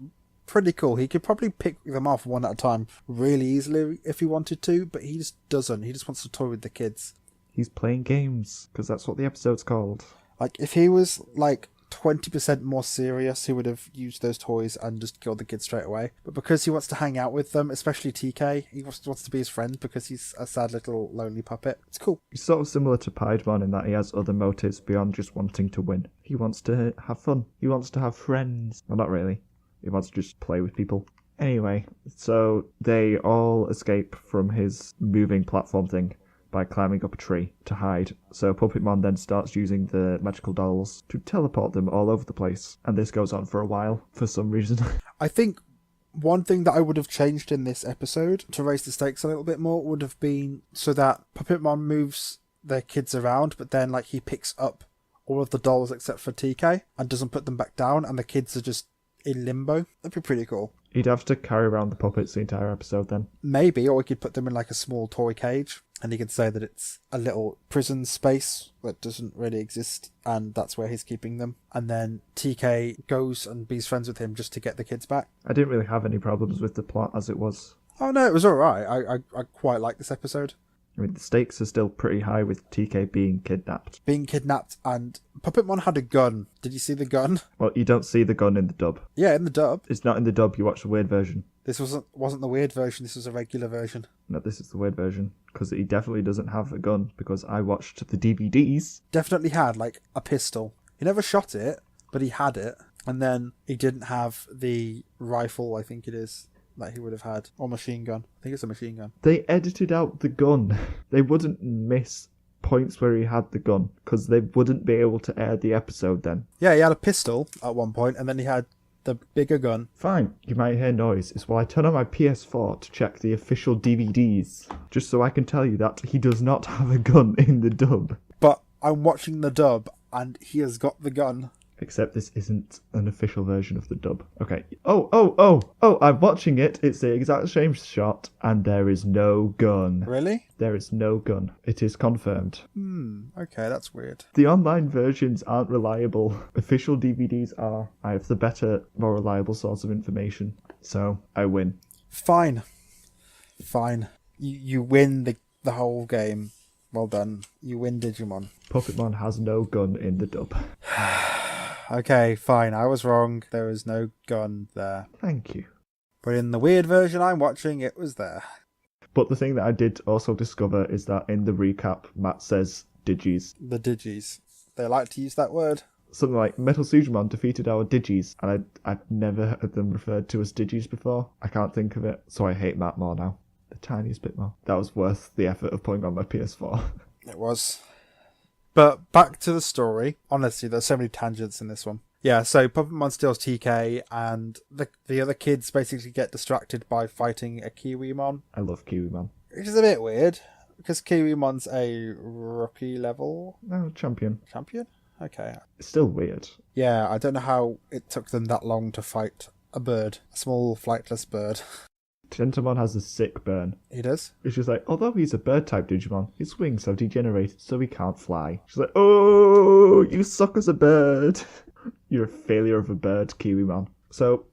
[SPEAKER 2] pretty cool. He could probably pick them off one at a time really easily if he wanted to, but he just doesn't. He just wants to toy with the kids.
[SPEAKER 1] He's playing games, because that's what the episode's called.
[SPEAKER 2] Like, if he was, like, 20% more serious, he would have used those toys and just killed the kids straight away. But because he wants to hang out with them, especially TK, he wants to be his friend because he's a sad little lonely puppet. It's cool.
[SPEAKER 1] He's sort of similar to Piedmon in that he has other motives beyond just wanting to win. He wants to have fun. He wants to have friends. Well, not really. He wants to just play with people. Anyway, so they all escape from his moving platform thing by climbing up a tree to hide. So Puppetmon then starts using the magical dolls to teleport them all over the place. And this goes on for a while, for some reason.
[SPEAKER 2] I think one thing that I would have changed in this episode to raise the stakes a little bit more would have been so that Puppetmon moves their kids around, but then like he picks up all of the dolls except for TK and doesn't put them back down, and the kids are just in limbo. That'd be pretty cool.
[SPEAKER 1] He'd have to carry around the puppets the entire episode then.
[SPEAKER 2] Maybe, or we could put them in like a small toy cage, and he could say that it's a little prison space that doesn't really exist, and that's where he's keeping them. And then TK goes and be friends with him just to get the kids back.
[SPEAKER 1] I didn't really have any problems with the plot as it was.
[SPEAKER 2] Oh no, it was alright. I quite like this episode.
[SPEAKER 1] I mean, the stakes are still pretty high with TK being kidnapped.
[SPEAKER 2] Being kidnapped, and Puppetmon had a gun. Did you see the gun?
[SPEAKER 1] Well, you don't see the gun in the dub.
[SPEAKER 2] Yeah, in the dub.
[SPEAKER 1] It's not in the dub, you watch the weird version.
[SPEAKER 2] This wasn't the weird version, this was a regular version.
[SPEAKER 1] No, this is the weird version, because he definitely doesn't have a gun, because I watched the DVDs.
[SPEAKER 2] Definitely had, like, a pistol. He never shot it, but he had it. And then he didn't have the rifle, I think it is, that he would have had. Or machine gun. I think it's a machine gun.
[SPEAKER 1] They edited out the gun. They wouldn't miss points where he had the gun, because they wouldn't be able to air the episode then.
[SPEAKER 2] Yeah, he had a pistol at one point, and then he had the bigger gun.
[SPEAKER 1] Fine, you might hear noise. It's while I turn on my PS4 to check the official DVDs, just so I can tell you that he does not have a gun in the dub.
[SPEAKER 2] But I'm watching the dub, and he has got the gun.
[SPEAKER 1] Except this isn't an official version of the dub. Okay. Oh, I'm watching it. It's the exact same shot, and there is no gun.
[SPEAKER 2] Really?
[SPEAKER 1] There is no gun. It is confirmed.
[SPEAKER 2] Okay, that's weird.
[SPEAKER 1] The online versions aren't reliable. Official DVDs are. I have the better, more reliable source of information. So, I win.
[SPEAKER 2] Fine. You win the whole game. Well done. You win Digimon.
[SPEAKER 1] Puppetmon has no gun in the dub.
[SPEAKER 2] Okay, fine. I was wrong. There is no gun there.
[SPEAKER 1] Thank you.
[SPEAKER 2] But in the weird version I'm watching, it was there.
[SPEAKER 1] But the thing that I did also discover is that in the recap, Matt says Digis.
[SPEAKER 2] The Digis. They like to use that word.
[SPEAKER 1] Something like Metal Sujimon defeated our Digis, and I've never heard them referred to as Digis before. I can't think of it, so I hate Matt more now. The tiniest bit more. That was worth the effort of putting on my PS4.
[SPEAKER 2] It was. But back to the story. Honestly, there's so many tangents in this one. Yeah, so Puppetmon steals TK, and the other kids basically get distracted by fighting a Kiwimon.
[SPEAKER 1] I love Kiwimon.
[SPEAKER 2] Which is a bit weird, because Kiwimon's a rookie level.
[SPEAKER 1] No, champion.
[SPEAKER 2] Champion? Okay.
[SPEAKER 1] It's still weird.
[SPEAKER 2] Yeah, I don't know how it took them that long to fight a bird. A small, flightless bird.
[SPEAKER 1] Gentamon has a sick burn.
[SPEAKER 2] He does.
[SPEAKER 1] It's just like, although he's a bird-type Digimon, his wings have degenerated so he can't fly. She's like, oh, you suck as a bird. You're a failure of a bird, Kiwimon. So,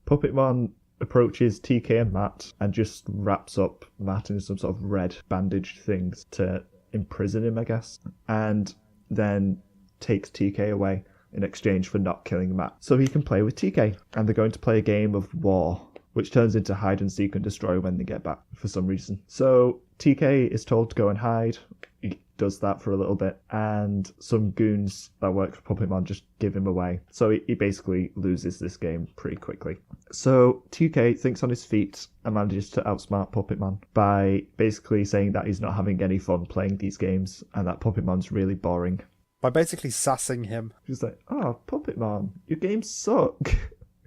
[SPEAKER 1] Puppetmon approaches TK and Matt and just wraps up Matt in some sort of red bandaged things to imprison him, I guess. And then takes TK away in exchange for not killing Matt. So he can play with TK. And they're going to play a game of war, which turns into hide and seek and destroy when they get back for some reason. So TK is told to go and hide. He does that for a little bit, and some goons that work for Puppetmon just give him away. So he basically loses this game pretty quickly. So TK thinks on his feet and manages to outsmart Puppetmon by basically saying that he's not having any fun playing these games and that Puppetmon's really boring.
[SPEAKER 2] By basically sassing him.
[SPEAKER 1] He's like, oh, Puppetmon, your games suck.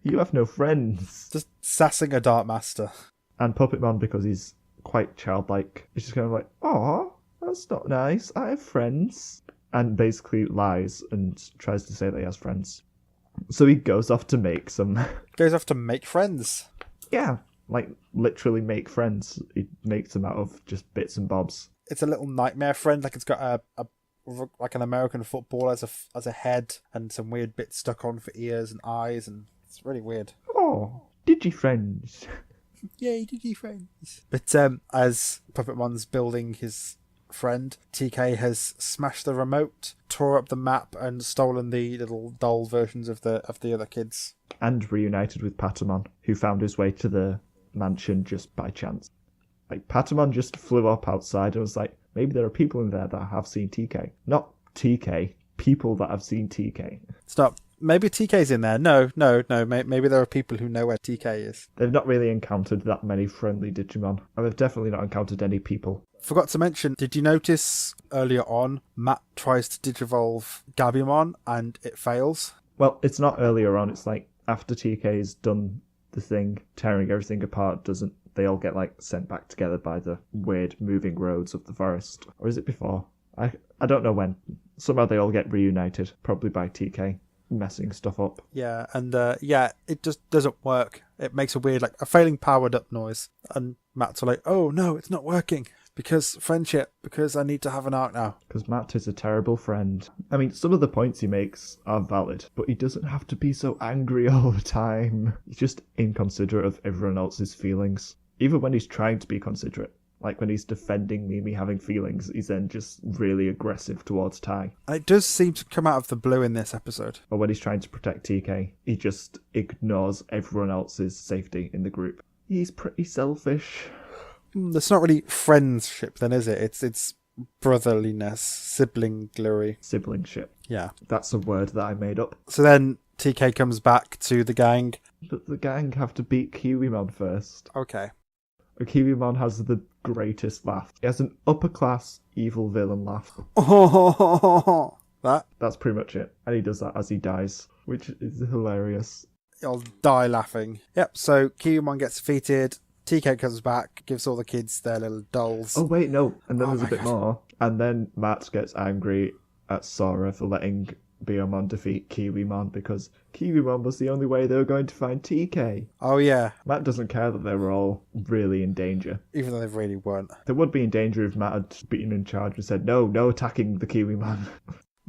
[SPEAKER 1] You have no friends.
[SPEAKER 2] Just sassing a Dark Master.
[SPEAKER 1] And Puppetmon, because he's quite childlike, is just kind of like, oh, that's not nice. I have friends. And basically lies and tries to say that he has friends. So he goes off to make some...
[SPEAKER 2] Goes off to make friends.
[SPEAKER 1] Yeah, like literally make friends. He makes them out of just bits and bobs.
[SPEAKER 2] It's a little nightmare friend. Like it's got a like an American football as a head and some weird bits stuck on for ears and eyes, and it's really weird.
[SPEAKER 1] Oh, Digi-friends.
[SPEAKER 2] Yay, Digi-friends. But as Puppetmon's building his friend, TK has smashed the remote, tore up the map, and stolen the little doll versions of the other kids.
[SPEAKER 1] And reunited with Patamon, who found his way to the mansion just by chance. Like, Patamon just flew up outside and was like, maybe there are people in there that have seen TK. Not TK, people that have seen TK.
[SPEAKER 2] Stop. Maybe TK's in there. No. Maybe there are people who know where TK is.
[SPEAKER 1] They've not really encountered that many friendly Digimon. And they've definitely not encountered any people.
[SPEAKER 2] Forgot to mention, did you notice earlier on, Matt tries to digivolve Gabumon and it fails?
[SPEAKER 1] Well, it's not earlier on. It's like after TK's done the thing, tearing everything apart, doesn't they all get like sent back together by the weird moving roads of the forest? Or is it before? I don't know when. Somehow they all get reunited, probably by TK messing stuff up.
[SPEAKER 2] Yeah, and it just doesn't work. It makes a weird, like, a failing powered up noise. And Matt's like, oh no, it's not working. Because friendship, because I need to have an arc now.
[SPEAKER 1] Because Matt is a terrible friend. I mean, some of the points he makes are valid, but he doesn't have to be so angry all the time. He's just inconsiderate of everyone else's feelings. Even when he's trying to be considerate. Like when he's defending Mimi having feelings, he's then just really aggressive towards Tai.
[SPEAKER 2] And it does seem to come out of the blue in this episode.
[SPEAKER 1] Or when he's trying to protect TK, he just ignores everyone else's safety in the group. He's pretty selfish.
[SPEAKER 2] It's not really friendship then, is it? It's brotherliness, sibling-glory.
[SPEAKER 1] Siblingship.
[SPEAKER 2] Yeah.
[SPEAKER 1] That's a word that I made up.
[SPEAKER 2] So then TK comes back to the gang.
[SPEAKER 1] But the gang have to beat Kiwimon first.
[SPEAKER 2] Okay.
[SPEAKER 1] Kiwimon has the greatest laugh. He has an upper-class evil villain laugh. That's pretty much it. And he does that as he dies, which is hilarious.
[SPEAKER 2] He'll die laughing. Yep, so Kiwimon gets defeated. TK comes back, gives all the kids their little dolls.
[SPEAKER 1] Oh, wait, no. And then there's a bit
[SPEAKER 2] God.
[SPEAKER 1] more. And then Matt gets angry at Sora for letting Biyomon defeat Kiwimon because Kiwimon was the only way they were going to find TK.
[SPEAKER 2] Oh, yeah.
[SPEAKER 1] Matt doesn't care that they were all really in danger.
[SPEAKER 2] Even though they really weren't.
[SPEAKER 1] They would be in danger if Matt had been in charge and said, no attacking the Kiwimon.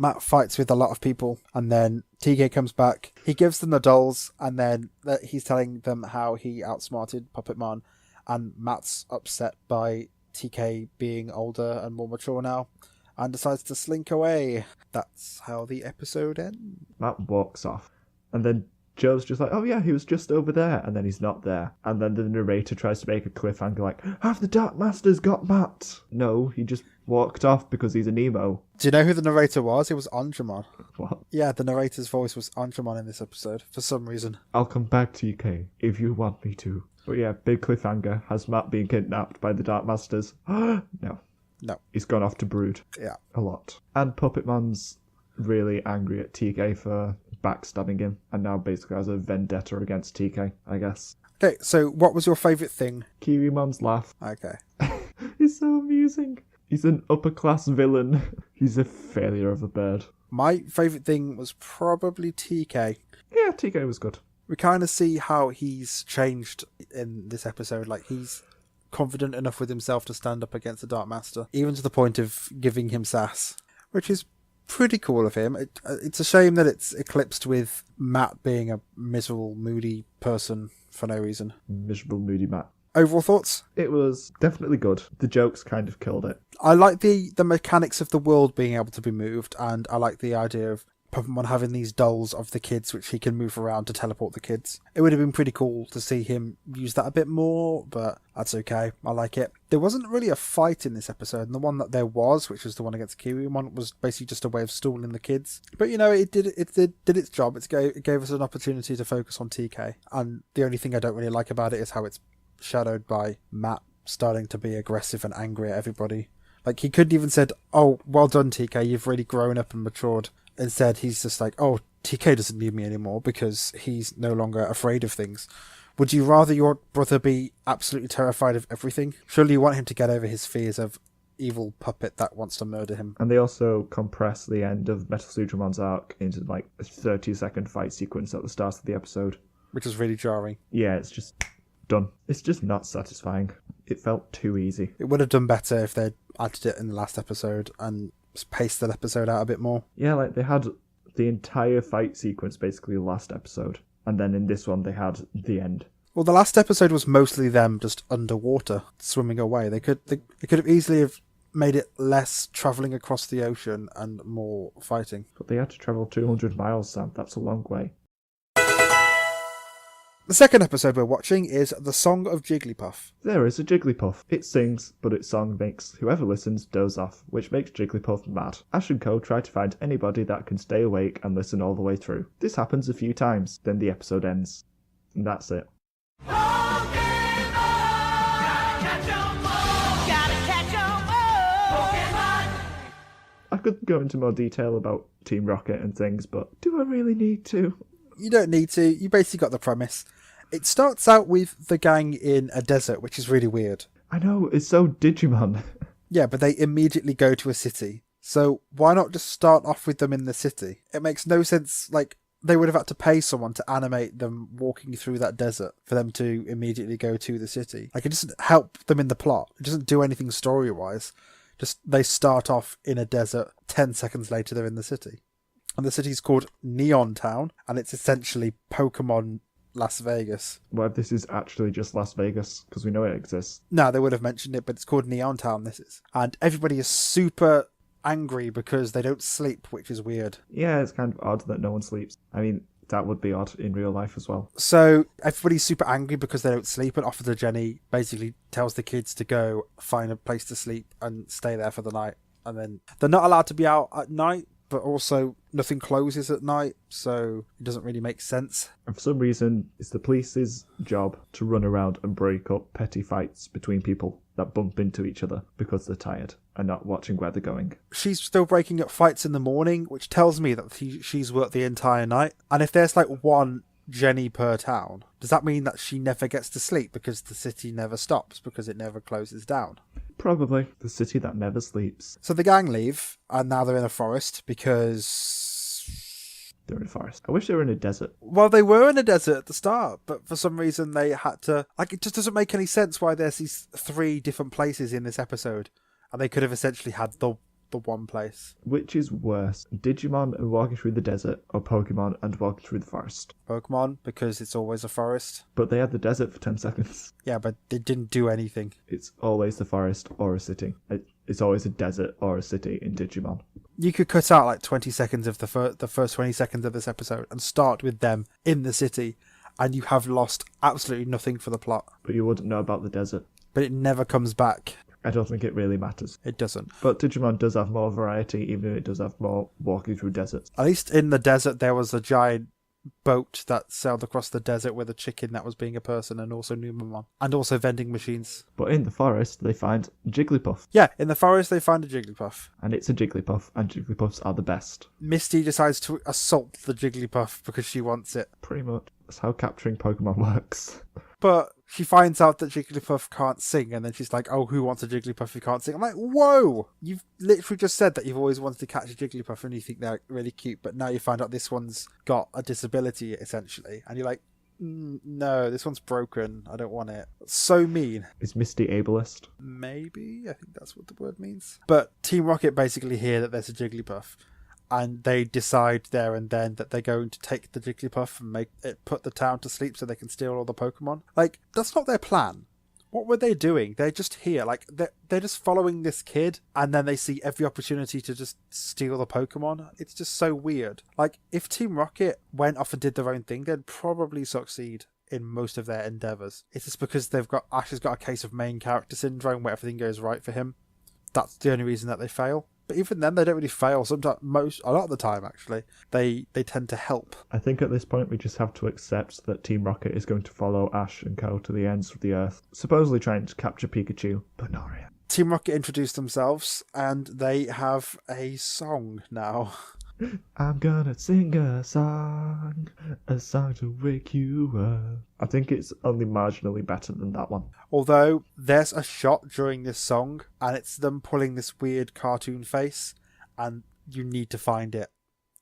[SPEAKER 2] Matt fights with a lot of people, and then TK comes back. He gives them the dolls, and then he's telling them how he outsmarted Puppetmon, and Matt's upset by TK being older and more mature now, and decides to slink away. That's how the episode ends.
[SPEAKER 1] Matt walks off, and then Joe's just like, oh yeah, he was just over there, and then he's not there. And then the narrator tries to make a cliffhanger like, have the Dark Masters got Matt? No, he just walked off because he's an emo.
[SPEAKER 2] Do you know who the narrator was? It was Andromon.
[SPEAKER 1] What?
[SPEAKER 2] Yeah, the narrator's voice was Andromon in this episode, for some reason.
[SPEAKER 1] I'll come back to you, Kay, if you want me to. But yeah, big cliffhanger. Has Matt been kidnapped by the Dark Masters? No.
[SPEAKER 2] No.
[SPEAKER 1] He's gone off to brood.
[SPEAKER 2] Yeah.
[SPEAKER 1] A lot. And Puppetmon's really angry at TK for backstabbing him, and now basically has a vendetta against TK, I guess.
[SPEAKER 2] Okay, so what was your favourite thing?
[SPEAKER 1] Kiwimon's laugh.
[SPEAKER 2] Okay.
[SPEAKER 1] He's so amusing. He's an upper-class villain. He's a failure of a bird.
[SPEAKER 2] My favourite thing was probably TK.
[SPEAKER 1] Yeah, TK was good.
[SPEAKER 2] We kind of see how he's changed in this episode. Like, he's confident enough with himself to stand up against the Dark Master, even to the point of giving him sass, which is pretty cool of him. It's a shame that it's eclipsed with Matt being a miserable, moody person for no reason.
[SPEAKER 1] Miserable, moody Matt.
[SPEAKER 2] Overall thoughts?
[SPEAKER 1] It was definitely good. The jokes kind of killed it.
[SPEAKER 2] I like the mechanics of the world being able to be moved, and I like the idea of Pokemon having these dolls of the kids which he can move around to teleport the kids. It would have been pretty cool to see him use that a bit more, but that's okay. I like it. There wasn't really a fight in this episode, and the one that there was, which was the one against Kiwimon, was basically just a way of stalling the kids. But it did its job. It gave us an opportunity to focus on TK, and the only thing I don't really like about it is how it's shadowed by Matt starting to be aggressive and angry at everybody. Like, he couldn't even said, "Oh, well done, TK, you've really grown up and matured." Instead, he's just like, "Oh, TK doesn't need me anymore because he's no longer afraid of things." Would you rather your brother be absolutely terrified of everything? Surely you want him to get over his fears of evil puppet that wants to murder him.
[SPEAKER 1] And they also compress the end of Metal Sutramon's arc into like a 30-second fight sequence at the start of the episode.
[SPEAKER 2] Which was really jarring.
[SPEAKER 1] Yeah, it's just done. It's just not satisfying. It felt too easy.
[SPEAKER 2] It would have done better if they'd added it in the last episode and paced that episode out a bit more.
[SPEAKER 1] Yeah, like they had the entire fight sequence basically last episode, and then in this one they had the end.
[SPEAKER 2] Well, the last episode was mostly them just underwater, swimming away. They could have easily have made it less travelling across the ocean and more fighting.
[SPEAKER 1] But they had to travel 200 miles, Sam. That's a long way.
[SPEAKER 2] The second episode we're watching is The Song of Jigglypuff.
[SPEAKER 1] There is a Jigglypuff. It sings, but its song makes whoever listens doze off, which makes Jigglypuff mad. Ash and Co try to find anybody that can stay awake and listen all the way through. This happens a few times, then the episode ends. And that's it. I could go into more detail about Team Rocket and things, but do I really need to?
[SPEAKER 2] You don't need to. You basically got the premise. It starts out with the gang in a desert, which is really weird.
[SPEAKER 1] I know, it's so Digimon.
[SPEAKER 2] Yeah, but they immediately go to a city. So why not just start off with them in the city? It makes no sense. Like, they would have had to pay someone to animate them walking through that desert for them to immediately go to the city. Like, it doesn't help them in the plot. It doesn't do anything story-wise. Just, they start off in a desert, 10 seconds later they're in the city. And the city's called Neon Town, and it's essentially Pokemon Las Vegas.
[SPEAKER 1] What if this is actually just Las Vegas? Because we know it exists.
[SPEAKER 2] No, they would have mentioned it, but it's called Neon Town, this is. And everybody is super angry because they don't sleep, which is weird.
[SPEAKER 1] Yeah, it's kind of odd that no one sleeps. I mean, that would be odd in real life as well.
[SPEAKER 2] So everybody's super angry because they don't sleep, and Officer Jenny basically tells the kids to go find a place to sleep and stay there for the night. And then they're not allowed to be out at night, but also nothing closes at night, so it doesn't really make sense.
[SPEAKER 1] And for some reason, it's the police's job to run around and break up petty fights between people that bump into each other because they're tired and not watching where they're going.
[SPEAKER 2] She's still breaking up fights in the morning, which tells me that she's worked the entire night. And if there's like one Jenny per town, does that mean that she never gets to sleep because the city never stops, because it never closes down?
[SPEAKER 1] Probably. The city that never sleeps.
[SPEAKER 2] So the gang leave, and now they're in a forest because...
[SPEAKER 1] They're in a forest. I wish they were in a desert.
[SPEAKER 2] Well, they were in a desert at the start, but for some reason they had to... Like, it just doesn't make any sense why there's these 3 different places in this episode, and they could have essentially had the one place.
[SPEAKER 1] Which is worse, Digimon and walking through the desert, or Pokemon and walking through the forest?
[SPEAKER 2] Pokemon, because it's always a forest.
[SPEAKER 1] But they had the desert for 10 seconds.
[SPEAKER 2] Yeah, but they didn't do anything.
[SPEAKER 1] It's always the forest or a city. It's always a desert or a city in Digimon.
[SPEAKER 2] You could cut out like 20 seconds of the first 20 seconds of this episode and start with them in the city, and you have lost absolutely nothing for the plot.
[SPEAKER 1] But you wouldn't know about the desert.
[SPEAKER 2] But it never comes back.
[SPEAKER 1] I don't think it really matters.
[SPEAKER 2] It doesn't.
[SPEAKER 1] But Digimon does have more variety, even if it does have more walking through deserts.
[SPEAKER 2] At least in the desert, there was a giant boat that sailed across the desert with a chicken that was being a person, and also Numamon. And also vending machines.
[SPEAKER 1] But in the forest, they find Jigglypuff.
[SPEAKER 2] Yeah, in the forest, they find a Jigglypuff.
[SPEAKER 1] And it's a Jigglypuff, and Jigglypuffs are the best.
[SPEAKER 2] Misty decides to assault the Jigglypuff because she wants it.
[SPEAKER 1] Pretty much. That's how capturing Pokemon works.
[SPEAKER 2] But she finds out that Jigglypuff can't sing, and then she's like, "Oh, who wants a Jigglypuff who can't sing?" I'm like, whoa! You've literally just said that you've always wanted to catch a Jigglypuff and you think they're really cute, but now you find out this one's got a disability, essentially. And you're like, No, this one's broken. I don't want it. So mean.
[SPEAKER 1] Is Misty ableist?
[SPEAKER 2] Maybe? I think that's what the word means. But Team Rocket basically hear that there's a Jigglypuff, and they decide there and then that they're going to take the Jigglypuff and make it put the town to sleep so they can steal all the Pokemon. Like, that's not their plan. What were they doing? They're just here. Like, they're just following this kid, and then they see every opportunity to just steal the Pokemon. It's just so weird. Like, if Team Rocket went off and did their own thing, they'd probably succeed in most of their endeavours. It's just because Ash has got a case of main character syndrome where everything goes right for him. That's the only reason that they fail. But even then, they don't really fail. Sometimes, a lot of the time, actually, they tend to help.
[SPEAKER 1] I think at this point we just have to accept that Team Rocket is going to follow Ash and Co to the ends of the earth, supposedly trying to capture Pikachu, but not really.
[SPEAKER 2] Team Rocket introduced themselves, and they have a song now.
[SPEAKER 1] I'm gonna sing a song to wake you up. I think it's only marginally better than that one.
[SPEAKER 2] Although, there's a shot during this song, and it's them pulling this weird cartoon face, and you need to find it.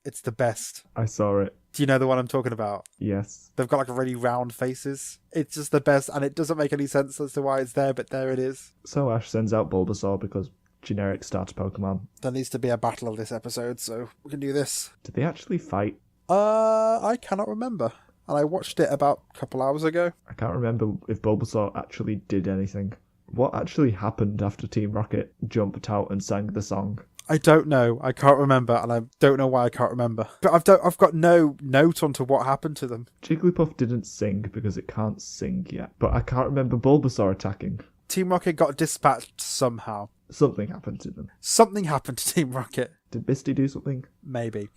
[SPEAKER 2] It's the best.
[SPEAKER 1] I saw it.
[SPEAKER 2] Do you know the one I'm talking about?
[SPEAKER 1] Yes.
[SPEAKER 2] They've got like really round faces. It's just the best, and it doesn't make any sense as to why it's there, but there it is.
[SPEAKER 1] So Ash sends out Bulbasaur because generic starter Pokemon.
[SPEAKER 2] There needs to be a battle of this episode, so we can do this.
[SPEAKER 1] Did they actually fight?
[SPEAKER 2] I cannot remember. And I watched it about a couple hours ago.
[SPEAKER 1] I can't remember if Bulbasaur actually did anything. What actually happened after Team Rocket jumped out and sang the song?
[SPEAKER 2] I don't know. I can't remember, and I don't know why I can't remember. But I've got no note onto what happened to them.
[SPEAKER 1] Jigglypuff didn't sing because it can't sing yet, but I can't remember Bulbasaur attacking.
[SPEAKER 2] Team Rocket got dispatched somehow.
[SPEAKER 1] Something happened to them.
[SPEAKER 2] Something happened to Team Rocket.
[SPEAKER 1] Did Misty do something?
[SPEAKER 2] Maybe.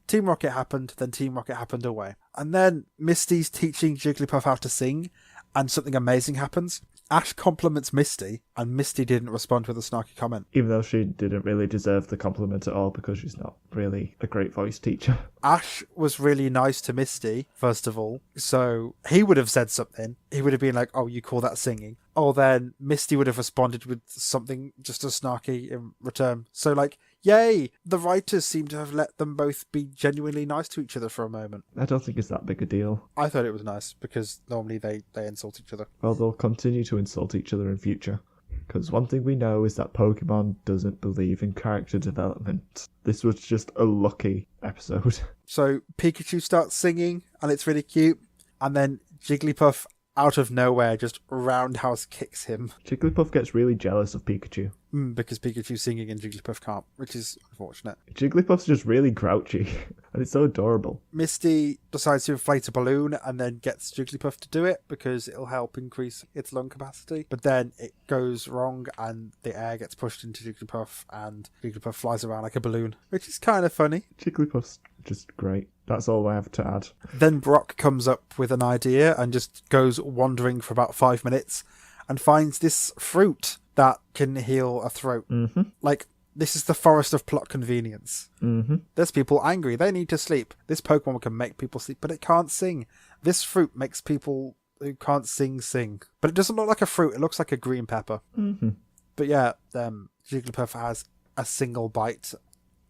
[SPEAKER 2] Team Rocket happened, then Team Rocket happened away. And then Misty's teaching Jigglypuff how to sing, and something amazing happens. Ash compliments Misty, and Misty didn't respond with a snarky comment.
[SPEAKER 1] Even though she didn't really deserve the compliment at all because she's not really a great voice teacher.
[SPEAKER 2] Ash was really nice to Misty, first of all, so he would have said something. He would have been like, oh, you call that singing? Or then Misty would have responded with something just as snarky in return. So, like, yay! The writers seem to have let them both be genuinely nice to each other for a moment.
[SPEAKER 1] I don't think it's that big a deal.
[SPEAKER 2] I thought it was nice, because normally they insult each other.
[SPEAKER 1] Well, they'll continue to insult each other in future. Because one thing we know is that Pokemon doesn't believe in character development. This was just a lucky episode.
[SPEAKER 2] So Pikachu starts singing, and it's really cute. And then Jigglypuff, out of nowhere, just roundhouse kicks him.
[SPEAKER 1] Jigglypuff gets really jealous of Pikachu.
[SPEAKER 2] Because Pikachu's singing and Jigglypuff can't, which is unfortunate.
[SPEAKER 1] Jigglypuff's just really grouchy, and it's so adorable.
[SPEAKER 2] Misty decides to inflate a balloon and then gets Jigglypuff to do it because it'll help increase its lung capacity. But then it goes wrong and the air gets pushed into Jigglypuff and Jigglypuff flies around like a balloon, which is kind of funny.
[SPEAKER 1] Jigglypuff's just great. That's all I have to add.
[SPEAKER 2] Then Brock comes up with an idea and just goes wandering for about 5 minutes and finds this fruit that can heal a throat.
[SPEAKER 1] Mm-hmm.
[SPEAKER 2] Like, this is the forest of plot convenience.
[SPEAKER 1] Mm-hmm.
[SPEAKER 2] There's people angry. They need to sleep. This Pokemon can make people sleep, but it can't sing. This fruit makes people who can't sing. But it doesn't look like a fruit. It looks like a green pepper.
[SPEAKER 1] Mm-hmm.
[SPEAKER 2] But yeah, Jigglypuff has a single bite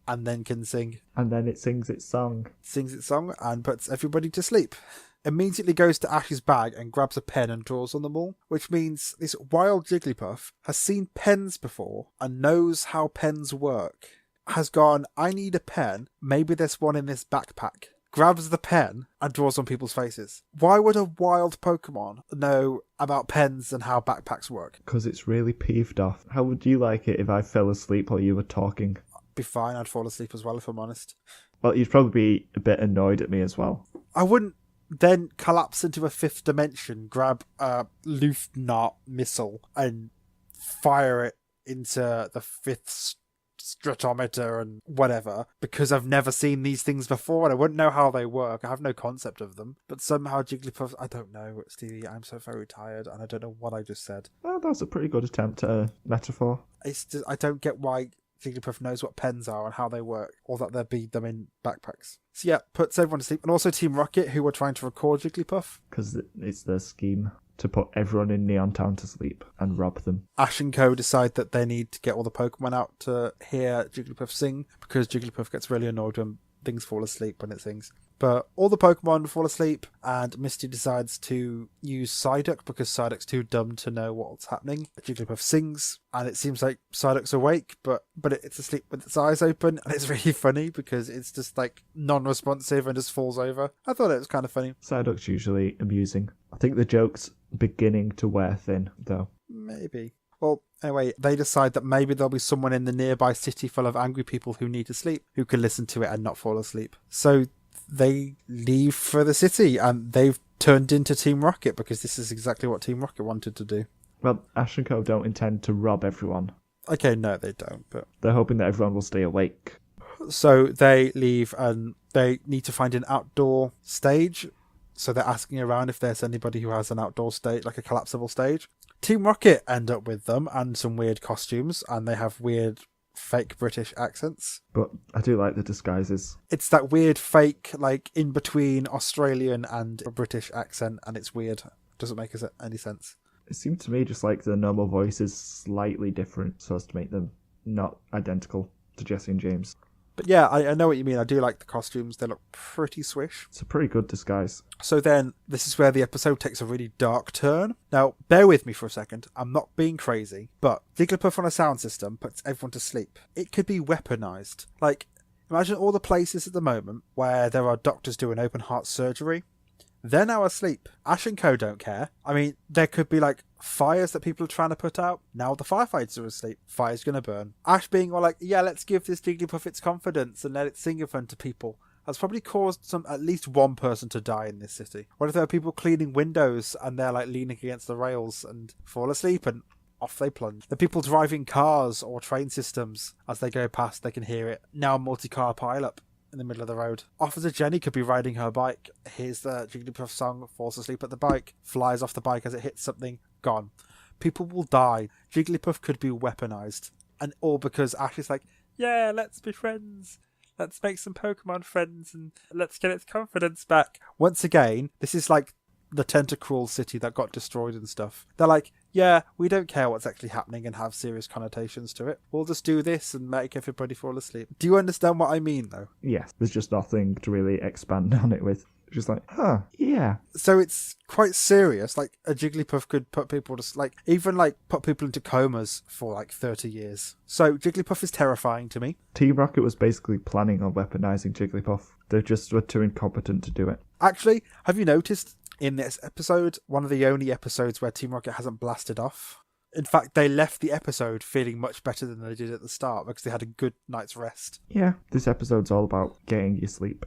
[SPEAKER 2] and then can sing.
[SPEAKER 1] And then it sings its song.
[SPEAKER 2] Sings its song and puts everybody to sleep. Immediately goes to Ash's bag and grabs a pen and draws on them all, which means this wild Jigglypuff has seen pens before and knows how pens work. Has gone, I need a pen, maybe there's one in this backpack. Grabs the pen and draws on people's faces. Why would a wild Pokemon know about pens and how backpacks work?
[SPEAKER 1] Because it's really peeved off. How would you like it if I fell asleep while you were talking?
[SPEAKER 2] Be fine, I'd fall asleep as well if I'm honest.
[SPEAKER 1] Well, you'd probably be a bit annoyed at me as well.
[SPEAKER 2] I wouldn't then collapse into a fifth dimension, grab a Luftnart missile and fire it into the fifth stratometer and whatever, because I've never seen these things before and I wouldn't know how they work. I have no concept of them. But somehow Jigglypuff, I don't know, Stevie, I'm so very tired and I don't know what I just said.
[SPEAKER 1] Well, that's a pretty good attempt at a metaphor.
[SPEAKER 2] It's just, I don't get why Jigglypuff knows what pens are and how they work, or that they bead them in backpacks. So yeah, puts everyone to sleep. And also Team Rocket, who were trying to record Jigglypuff.
[SPEAKER 1] Because it's their scheme to put everyone in Neon Town to sleep and rob them.
[SPEAKER 2] Ash and Co decide that they need to get all the Pokemon out to hear Jigglypuff sing, because Jigglypuff gets really annoyed when things fall asleep when it sings. But all the Pokemon fall asleep, and Misty decides to use Psyduck because Psyduck's too dumb to know what's happening. Jigglypuff sings, and it seems like Psyduck's awake, but it's asleep with its eyes open, and it's really funny because it's just like non-responsive and just falls over. I thought it was kind of funny.
[SPEAKER 1] Psyduck's usually amusing. I think the joke's beginning to wear thin, though.
[SPEAKER 2] Maybe. Well, anyway, they decide that maybe there'll be someone in the nearby city full of angry people who need to sleep, who can listen to it and not fall asleep. So they leave for the city, and they've turned into Team Rocket because this is exactly what Team Rocket wanted to do.
[SPEAKER 1] Well, Ash and Co don't intend to rob everyone.
[SPEAKER 2] Okay, no, they don't, but...
[SPEAKER 1] They're hoping that everyone will stay awake.
[SPEAKER 2] So they leave, and they need to find an outdoor stage. So they're asking around if there's anybody who has an outdoor stage, like a collapsible stage. Team Rocket end up with them, and some weird costumes, and they have weird fake British accents.
[SPEAKER 1] But I do like the disguises.
[SPEAKER 2] It's that weird fake, like, in between Australian and a British accent, and it's weird. Doesn't make any sense.
[SPEAKER 1] It seemed to me just like the normal voice is slightly different so as to make them not identical to Jesse and James.
[SPEAKER 2] But yeah, I know what you mean. I do like the costumes. They look pretty swish.
[SPEAKER 1] It's a pretty good disguise.
[SPEAKER 2] So then, this is where the episode takes a really dark turn. Now, bear with me for a second. I'm not being crazy, but Jigglypuff on a sound system puts everyone to sleep. It could be weaponized. Like, imagine all the places at the moment where there are doctors doing open heart surgery. They're now asleep. Ash and Co don't care. I mean, there could be like fires that people are trying to put out. Now the firefighters are asleep. Fire's going to burn. Ash being all like, yeah, let's give this Jigglypuff its confidence and let it sing in front of people, has probably caused at least one person to die in this city. What if there are people cleaning windows and they're like leaning against the rails and fall asleep and off they plunge? The people driving cars or train systems, as they go past, they can hear it. Now a multi-car pileup in the middle of the road. Officer Jenny could be riding her bike, hears the Jigglypuff song, falls asleep at the bike, flies off the bike as it hits something, gone. People will die. Jigglypuff could be weaponized. And all because Ash is like, yeah, let's be friends. Let's make some Pokemon friends and let's get its confidence back. Once again, this is like the Tentacruel city that got destroyed and stuff. They're like, yeah, we don't care what's actually happening and have serious connotations to it. We'll just do this and make everybody fall asleep. Do you understand what I mean, though?
[SPEAKER 1] Yes, there's just nothing to really expand on it with. It's just like, yeah.
[SPEAKER 2] So it's quite serious. Like, a Jigglypuff could put people to, like, even, like, put people into comas for, like, 30 years. So Jigglypuff is terrifying to me.
[SPEAKER 1] Team Rocket was basically planning on weaponizing Jigglypuff. They just were too incompetent to do it.
[SPEAKER 2] Actually, have you noticed in this episode, one of the only episodes where Team Rocket hasn't blasted off? In fact, they left the episode feeling much better than they did at the start because they had a good night's rest.
[SPEAKER 1] Yeah, this episode's all about getting you sleep.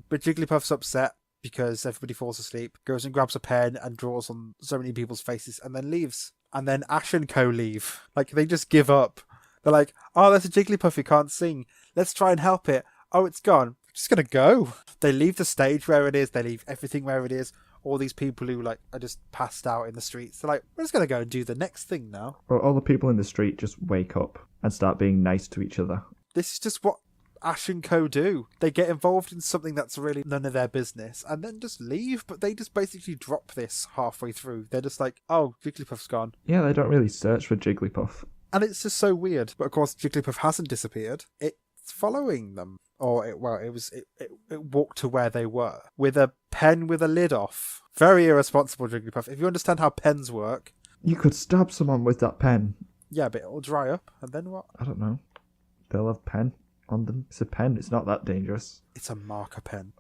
[SPEAKER 2] But Jigglypuff's upset because everybody falls asleep, goes and grabs a pen and draws on so many people's faces and then leaves. And then Ash and Co leave. Like, they just give up. They're like, oh, there's a Jigglypuff who can't sing. Let's try and help it. Oh, it's gone. We're just going to go. They leave the stage where it is. They leave everything where it is. All these people who like are just passed out in the streets. They're like, we're just going to go and do the next thing now.
[SPEAKER 1] Or all the people in the street just wake up and start being nice to each other.
[SPEAKER 2] This is just what Ash and Co do. They get involved in something that's really none of their business and then just leave, but they just basically drop this halfway through. They're just like, oh, Jigglypuff's gone.
[SPEAKER 1] Yeah, they don't really search for Jigglypuff.
[SPEAKER 2] And it's just so weird. But of course, Jigglypuff hasn't disappeared. It's following them. Or it walked to where they were with a pen with a lid off. Very irresponsible, Jigglypuff. If you understand how pens work,
[SPEAKER 1] you could stab someone with that pen.
[SPEAKER 2] Yeah, but it'll dry up, and then what?
[SPEAKER 1] I don't know. They'll have pen on them. It's a pen. It's not that dangerous.
[SPEAKER 2] It's a marker pen.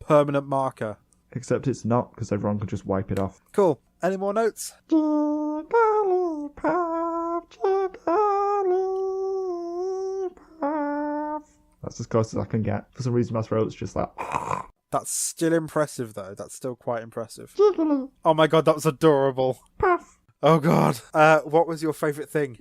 [SPEAKER 2] Permanent marker.
[SPEAKER 1] Except it's not, because everyone could just wipe it off.
[SPEAKER 2] Cool. Any more notes?
[SPEAKER 1] That's as close as I can get. For some reason, my throat's just like...
[SPEAKER 2] That's still impressive, though. That's still quite impressive. Oh my god, that was adorable.
[SPEAKER 1] Puff.
[SPEAKER 2] Oh god. What was your favourite thing?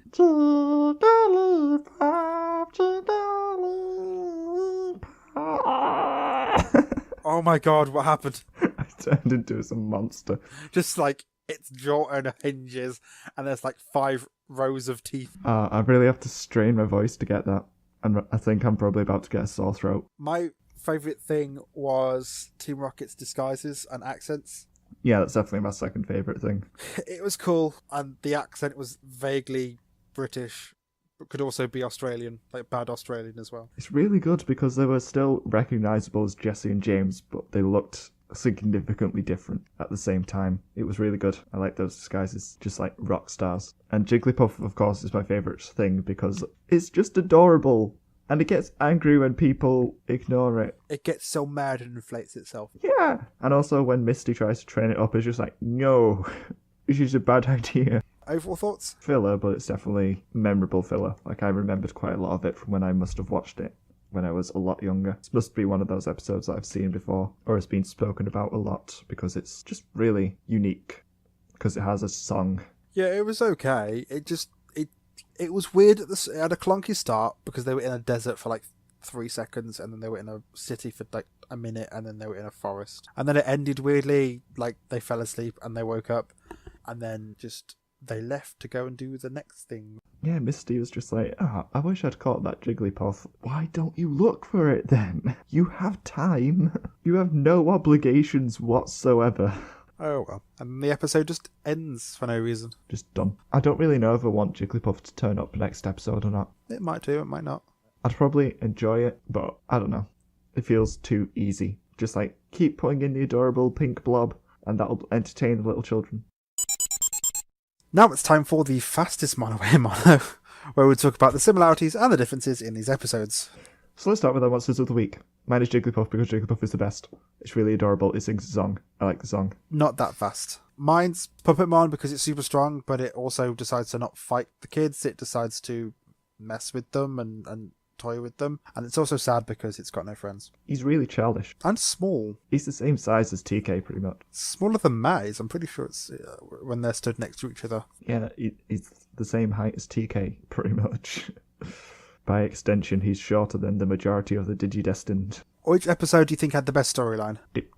[SPEAKER 2] Oh my god, what happened?
[SPEAKER 1] I turned into some monster.
[SPEAKER 2] Just like, its jaw and hinges, and there's like 5 rows of teeth.
[SPEAKER 1] I really have to strain my voice to get that. And I think I'm probably about to get a sore throat.
[SPEAKER 2] My favourite thing was Team Rocket's disguises and accents.
[SPEAKER 1] Yeah, that's definitely my second favourite thing.
[SPEAKER 2] It was cool, and the accent was vaguely British, but could also be Australian, like bad Australian as well.
[SPEAKER 1] It's really good because they were still recognisable as Jesse and James, but they looked significantly different at the same time. It was really good. I like those disguises, just like rock stars. And Jigglypuff, of course, is my favourite thing because it's just adorable. And it gets angry when people ignore it.
[SPEAKER 2] It gets so mad and inflates itself.
[SPEAKER 1] Yeah. And also when Misty tries to train it up, it's just like, no, this is a bad idea.
[SPEAKER 2] Overall thoughts?
[SPEAKER 1] Filler, but it's definitely memorable filler. Like, I remembered quite a lot of it from when I must have watched it when I was a lot younger. This must be one of those episodes that I've seen before, or it's been spoken about a lot, because it's just really unique, because it has a song.
[SPEAKER 2] Yeah, it was okay. It was weird. It had a clunky start, because they were in a desert for like 3 seconds, and then they were in a city for like a minute, and then they were in a forest. And then it ended weirdly, like they fell asleep, and they woke up, and then just... they left to go and do the next thing.
[SPEAKER 1] Yeah, Misty was just like, I wish I'd caught that Jigglypuff. Why don't you look for it then? You have time. You have no obligations whatsoever.
[SPEAKER 2] Oh well. And the episode just ends for no reason.
[SPEAKER 1] Just done. I don't really know if I want Jigglypuff to turn up next episode or not.
[SPEAKER 2] It might do, it might not.
[SPEAKER 1] I'd probably enjoy it, but I don't know. It feels too easy. Just like, keep putting in the adorable pink blob, and that'll entertain the little children.
[SPEAKER 2] Now it's time for the fastest mono away mono, where we talk about the similarities and the differences in these episodes.
[SPEAKER 1] So let's start with our monsters of the week. Mine is Jigglypuff because Jigglypuff is the best. It's really adorable. It sings a song. I like the song.
[SPEAKER 2] Not that fast. Mine's Puppetmon because it's super strong, but it also decides to not fight the kids. It decides to mess with them and toy with them. And it's also sad because it's got no friends.
[SPEAKER 1] He's really childish.
[SPEAKER 2] And small.
[SPEAKER 1] He's the same size as TK, pretty much.
[SPEAKER 2] Smaller than Maze. I'm pretty sure it's when they're stood next to each other.
[SPEAKER 1] Yeah, he's the same height as TK, pretty much. By extension, he's shorter than the majority of the Digidestined.
[SPEAKER 2] Which episode do you think had the best storyline?
[SPEAKER 1] Dip.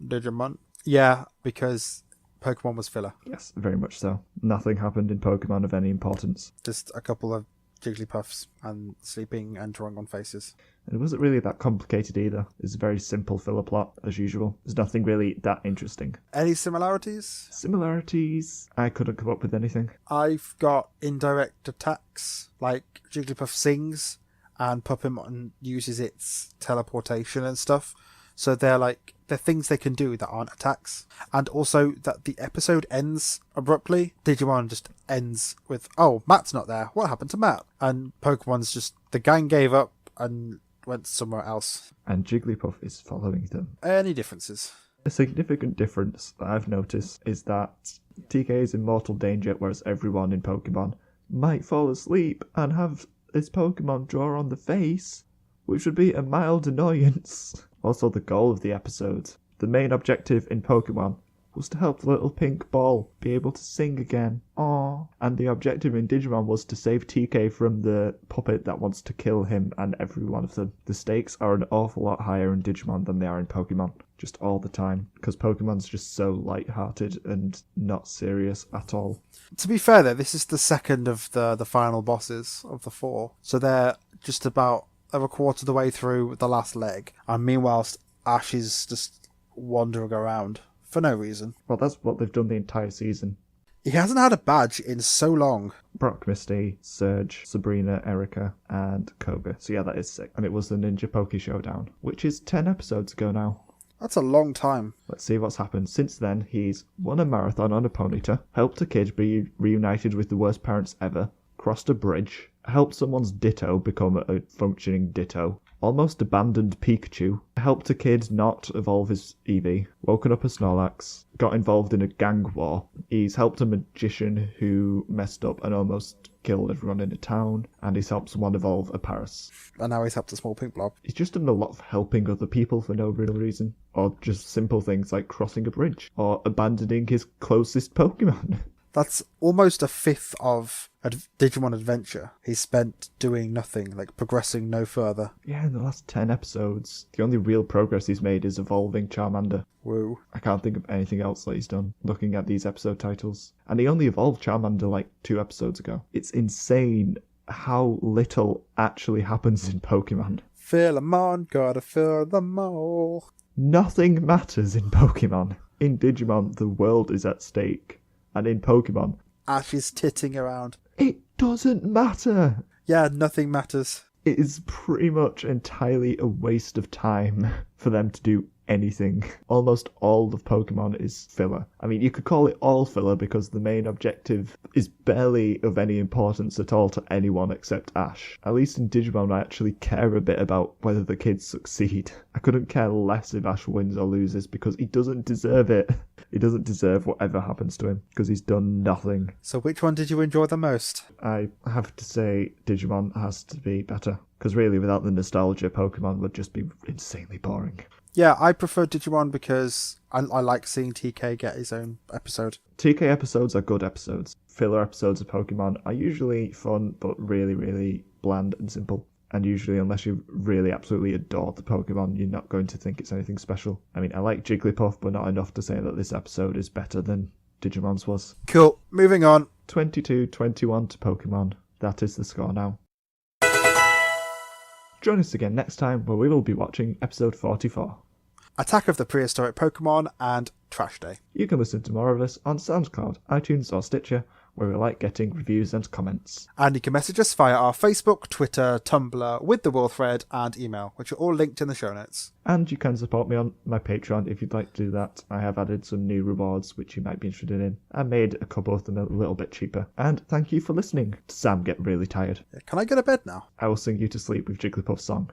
[SPEAKER 2] Digimon. Yeah, because Pokemon was filler.
[SPEAKER 1] Yes, very much so. Nothing happened in Pokemon of any importance.
[SPEAKER 2] Just a couple of Jigglypuffs and sleeping and drawing on faces.
[SPEAKER 1] And it wasn't really that complicated either. It's a very simple filler plot, as usual. There's nothing really that interesting.
[SPEAKER 2] Any similarities?
[SPEAKER 1] Similarities? I couldn't come up with anything.
[SPEAKER 2] I've got indirect attacks, like Jigglypuff sings and Puppetmon uses its teleportation and stuff. So they're things they can do that aren't attacks. And also that the episode ends abruptly. Digimon just ends with, oh, Matt's not there. What happened to Matt? And Pokemon's just, the gang gave up and went somewhere else.
[SPEAKER 1] And Jigglypuff is following them.
[SPEAKER 2] Any differences?
[SPEAKER 1] A significant difference that I've noticed is that TK is in mortal danger, whereas everyone in Pokemon might fall asleep and have this Pokemon draw on the face, which would be a mild annoyance. Also, the goal of the episode. The main objective in Pokemon was to help the little pink ball be able to sing again. Aww. And the objective in Digimon was to save TK from the puppet that wants to kill him and every one of them. The stakes are an awful lot higher in Digimon than they are in Pokemon. Just all the time. Because Pokemon's just so light-hearted and not serious at all.
[SPEAKER 2] To be fair though, this is the second of the final bosses of the 4. So they're just about a quarter of the way through the last leg. And meanwhile, Ash is just wandering around for no reason.
[SPEAKER 1] Well, that's what they've done the entire season.
[SPEAKER 2] He hasn't had a badge in so long.
[SPEAKER 1] Brock, Misty, Surge, Sabrina, Erica, and Koga. So yeah, that is 6. And it was the Ninja Poke Showdown, which is 10 episodes ago now.
[SPEAKER 2] That's a long time.
[SPEAKER 1] Let's see what's happened. Since then, he's won a marathon on a Ponyta, helped a kid be reunited with the worst parents ever, crossed a bridge, helped someone's Ditto become a functioning Ditto, almost abandoned Pikachu, helped a kid not evolve his Eevee, woken up a Snorlax, got involved in a gang war. He's helped a magician who messed up and almost killed everyone in a town, and he's helped someone evolve a Paris.
[SPEAKER 2] And now he's helped a small pink blob.
[SPEAKER 1] He's just done a lot of helping other people for no real reason, or just simple things like crossing a bridge, or abandoning his closest Pokemon.
[SPEAKER 2] That's almost a fifth of Digimon Adventure he's spent doing nothing, like progressing no further.
[SPEAKER 1] Yeah, in the last 10 episodes, the only real progress he's made is evolving Charmander.
[SPEAKER 2] Woo.
[SPEAKER 1] I can't think of anything else that he's done, looking at these episode titles. And he only evolved Charmander like 2 episodes ago. It's insane how little actually happens in Pokemon.
[SPEAKER 2] Fill 'em on, gotta fill them all.
[SPEAKER 1] Nothing matters in Pokemon. In Digimon, the world is at stake. And in Pokemon,
[SPEAKER 2] Ash is titting around.
[SPEAKER 1] it doesn't matter.
[SPEAKER 2] Yeah, nothing matters.
[SPEAKER 1] It is pretty much entirely a waste of time for them to do anything. Almost all of Pokemon is filler. I mean, you could call it all filler because the main objective is barely of any importance at all to anyone except Ash. At least in Digimon, I actually care a bit about whether the kids succeed. I couldn't care less if Ash wins or loses because he doesn't deserve it. He doesn't deserve whatever happens to him because he's done nothing.
[SPEAKER 2] So which one did you enjoy the most?
[SPEAKER 1] I have to say Digimon has to be better because really without the nostalgia, Pokemon would just be insanely boring.
[SPEAKER 2] Yeah, I prefer Digimon because I like seeing TK get his own episode.
[SPEAKER 1] TK episodes are good episodes. Filler episodes of Pokemon are usually fun, but really, really bland and simple. And usually, unless you really absolutely adore the Pokemon, you're not going to think it's anything special. I mean, I like Jigglypuff, but not enough to say that this episode is better than Digimon's was.
[SPEAKER 2] Cool, moving on.
[SPEAKER 1] 22-21 to Pokemon. That is the score now. Join us again next time where we will be watching episode 44.
[SPEAKER 2] Attack of the Prehistoric Pokemon and Trash Day.
[SPEAKER 1] You can listen to more of us on SoundCloud, iTunes or Stitcher, where we like getting reviews and comments.
[SPEAKER 2] And you can message us via our Facebook, Twitter, Tumblr, with the Will thread and email, which are all linked in the show notes.
[SPEAKER 1] And you can support me on my Patreon if you'd like to do that. I have added some new rewards which you might be interested in. I made a couple of them a little bit cheaper. And thank you for listening. Sam get really tired.
[SPEAKER 2] Can I go to bed now?
[SPEAKER 1] I will sing you to sleep with Jigglypuff's song.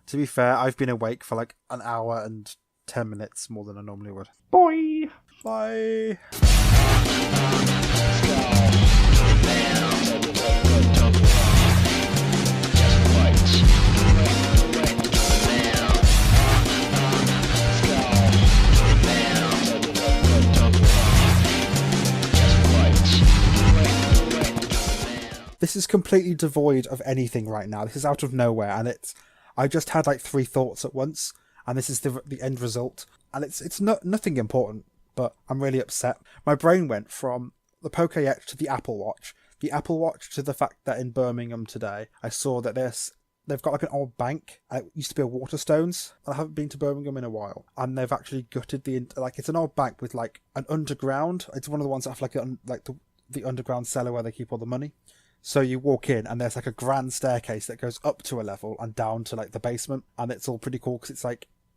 [SPEAKER 2] To be fair, I've been awake for like an hour and 10 minutes more than I normally would.
[SPEAKER 1] Boy!
[SPEAKER 2] Bye! This is completely devoid of anything right now. This is out of nowhere, and I just had like 3 thoughts at once, and this is the end result. And it's nothing important, but I'm really upset. My brain went from the Pokédex to the Apple Watch, the Apple Watch to the fact that in Birmingham today, I saw that they've got like an old bank. It used to be a Waterstones. I haven't been to Birmingham in a while, and they've actually gutted it's an old bank with like an underground. It's one of the ones that have like the underground cellar where they keep all the money. So you walk in and there's like a grand staircase that goes up to a level and down to like the basement, and it's all pretty cool because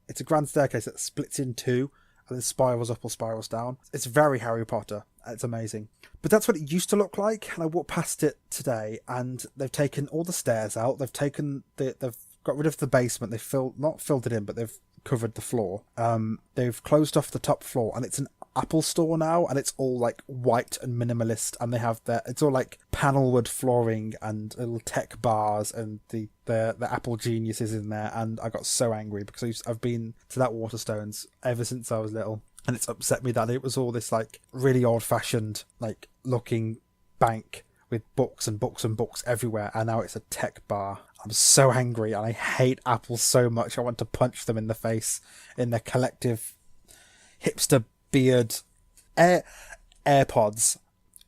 [SPEAKER 2] it's a grand staircase that splits in 2 and then spirals up or spirals down. It's very Harry Potter. It's amazing. But that's what it used to look like, and I walked past it today and they've taken all the stairs out. They've got rid of the basement. They've not filled it in, but they've covered the floor. They've closed off the top floor, and it's an Apple store now, and it's all like white and minimalist, and they have it's all like panelwood flooring and little tech bars, and the Apple Genius is in there. And I got so angry because I've been to that Waterstones ever since I was little, and it's upset me that it was all this like really old-fashioned like looking bank with books and books and books everywhere, and now it's a tech bar. I'm so angry, and I hate Apple so much. I want to punch them in the face in their collective hipster beard. AirPods.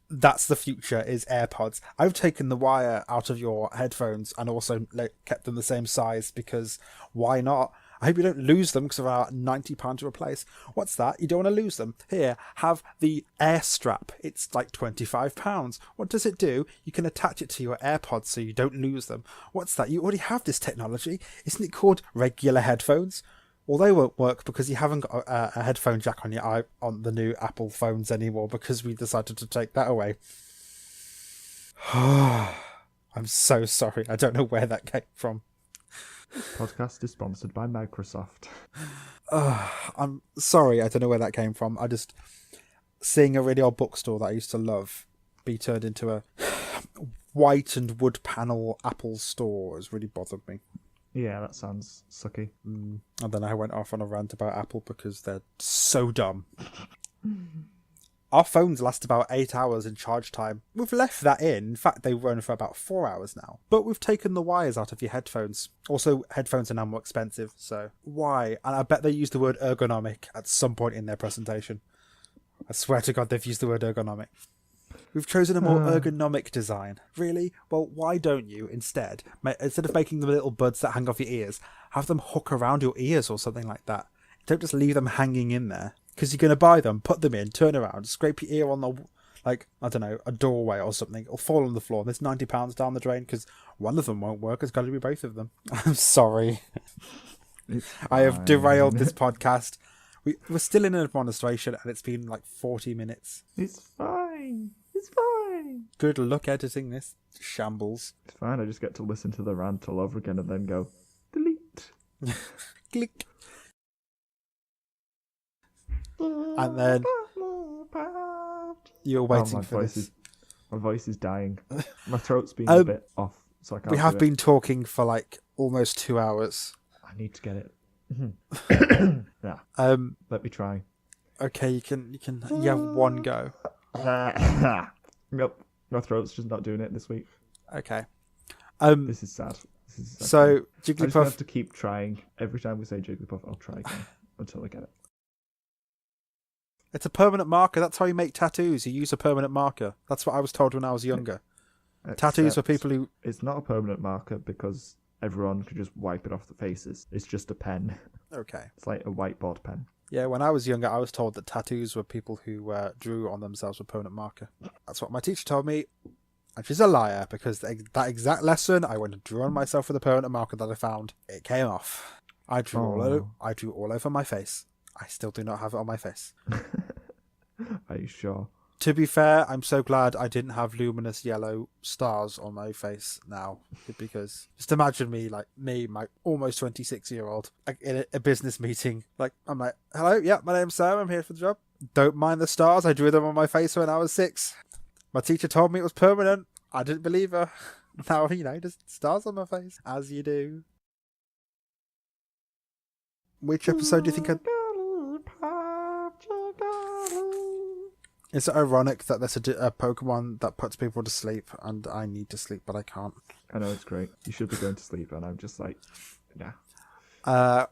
[SPEAKER 2] That's the future, is AirPods. I've taken the wire out of your headphones and also kept them the same size because why not? I hope you don't lose them because they're about £90 to replace. What's that? You don't want to lose them? Here, have the Air Strap. It's like £25. What does it do? You can attach it to your AirPods so you don't lose them. What's that? You already have this technology. Isn't it called regular headphones? Well, they won't work because you haven't got a headphone jack on the new Apple phones anymore because we decided to take that away. I'm so sorry. I don't know where that came from.
[SPEAKER 1] Podcast is sponsored by Microsoft.
[SPEAKER 2] I'm sorry. I don't know where that came from. I just seeing a really old bookstore that I used to love be turned into a white and wood panel Apple store has really bothered me.
[SPEAKER 1] Yeah, that sounds sucky.
[SPEAKER 2] And then I went off on a rant about Apple because they're so dumb. Our phones last about 8 hours in charge time. We've left that in. In fact, they run for about 4 hours now. But we've taken the wires out of your headphones. Also, headphones are now more expensive, so why? And I bet they used the word ergonomic at some point in their presentation. I swear to God, they've used the word ergonomic. We've chosen a more ergonomic design. Really? Well, why don't you, instead of making them little buds that hang off your ears, have them hook around your ears or something like that? Don't just leave them hanging in there. Because you're going to buy them, put them in, turn around, scrape your ear on the, like, I don't know, a doorway or something. It'll fall on the floor. There's £90 down the drain because one of them won't work. It's got to be both of them. I'm sorry. I have derailed this podcast. We're still in an administration and it's been like 40 minutes.
[SPEAKER 1] It's fine. It's fine.
[SPEAKER 2] Good luck editing this shambles.
[SPEAKER 1] It's fine. I just get to listen to the rant all over again and then go, delete.
[SPEAKER 2] Click. And then you're waiting for this.
[SPEAKER 1] My voice is dying. My throat's been a bit off, so I can't.
[SPEAKER 2] We have been talking for like almost 2 hours.
[SPEAKER 1] I need to get it. Yeah. Let me try.
[SPEAKER 2] Okay, you have one go.
[SPEAKER 1] Nope. My throat's just not doing it this week.
[SPEAKER 2] Okay.
[SPEAKER 1] This is sad.
[SPEAKER 2] So
[SPEAKER 1] I just
[SPEAKER 2] Jigglypuff
[SPEAKER 1] have to keep trying. Every time we say Jigglypuff, I'll try again until I get it.
[SPEAKER 2] It's a permanent marker. That's how you make tattoos. You use a permanent marker. That's what I was told when I was younger. Tattoos for people who...
[SPEAKER 1] It's not a permanent marker because everyone could just wipe it off the faces. It's just a pen.
[SPEAKER 2] Okay.
[SPEAKER 1] It's like a whiteboard pen.
[SPEAKER 2] Yeah, when I was younger, I was told that tattoos were people who drew on themselves with a permanent marker. That's what my teacher told me. And she's a liar because that exact lesson, I went and drew on myself with a permanent marker that I found. It came off. I drew all over my face. I still do not have it on my face.
[SPEAKER 1] Are you sure?
[SPEAKER 2] To be fair, I'm so glad I didn't have luminous yellow stars on my face now. Because just imagine my almost 26-year-old, like, in a business meeting. Like, I'm like, hello, yeah, my name's Sam, I'm here for the job. Don't mind the stars, I drew them on my face when I was 6. My teacher told me it was permanent. I didn't believe her. Now, just stars on my face, as you do. Which episode do you think Is it ironic that there's a Pokemon that puts people to sleep and I need to sleep but I can't?
[SPEAKER 1] I know, it's great. You should be going to sleep and I'm just like, nah.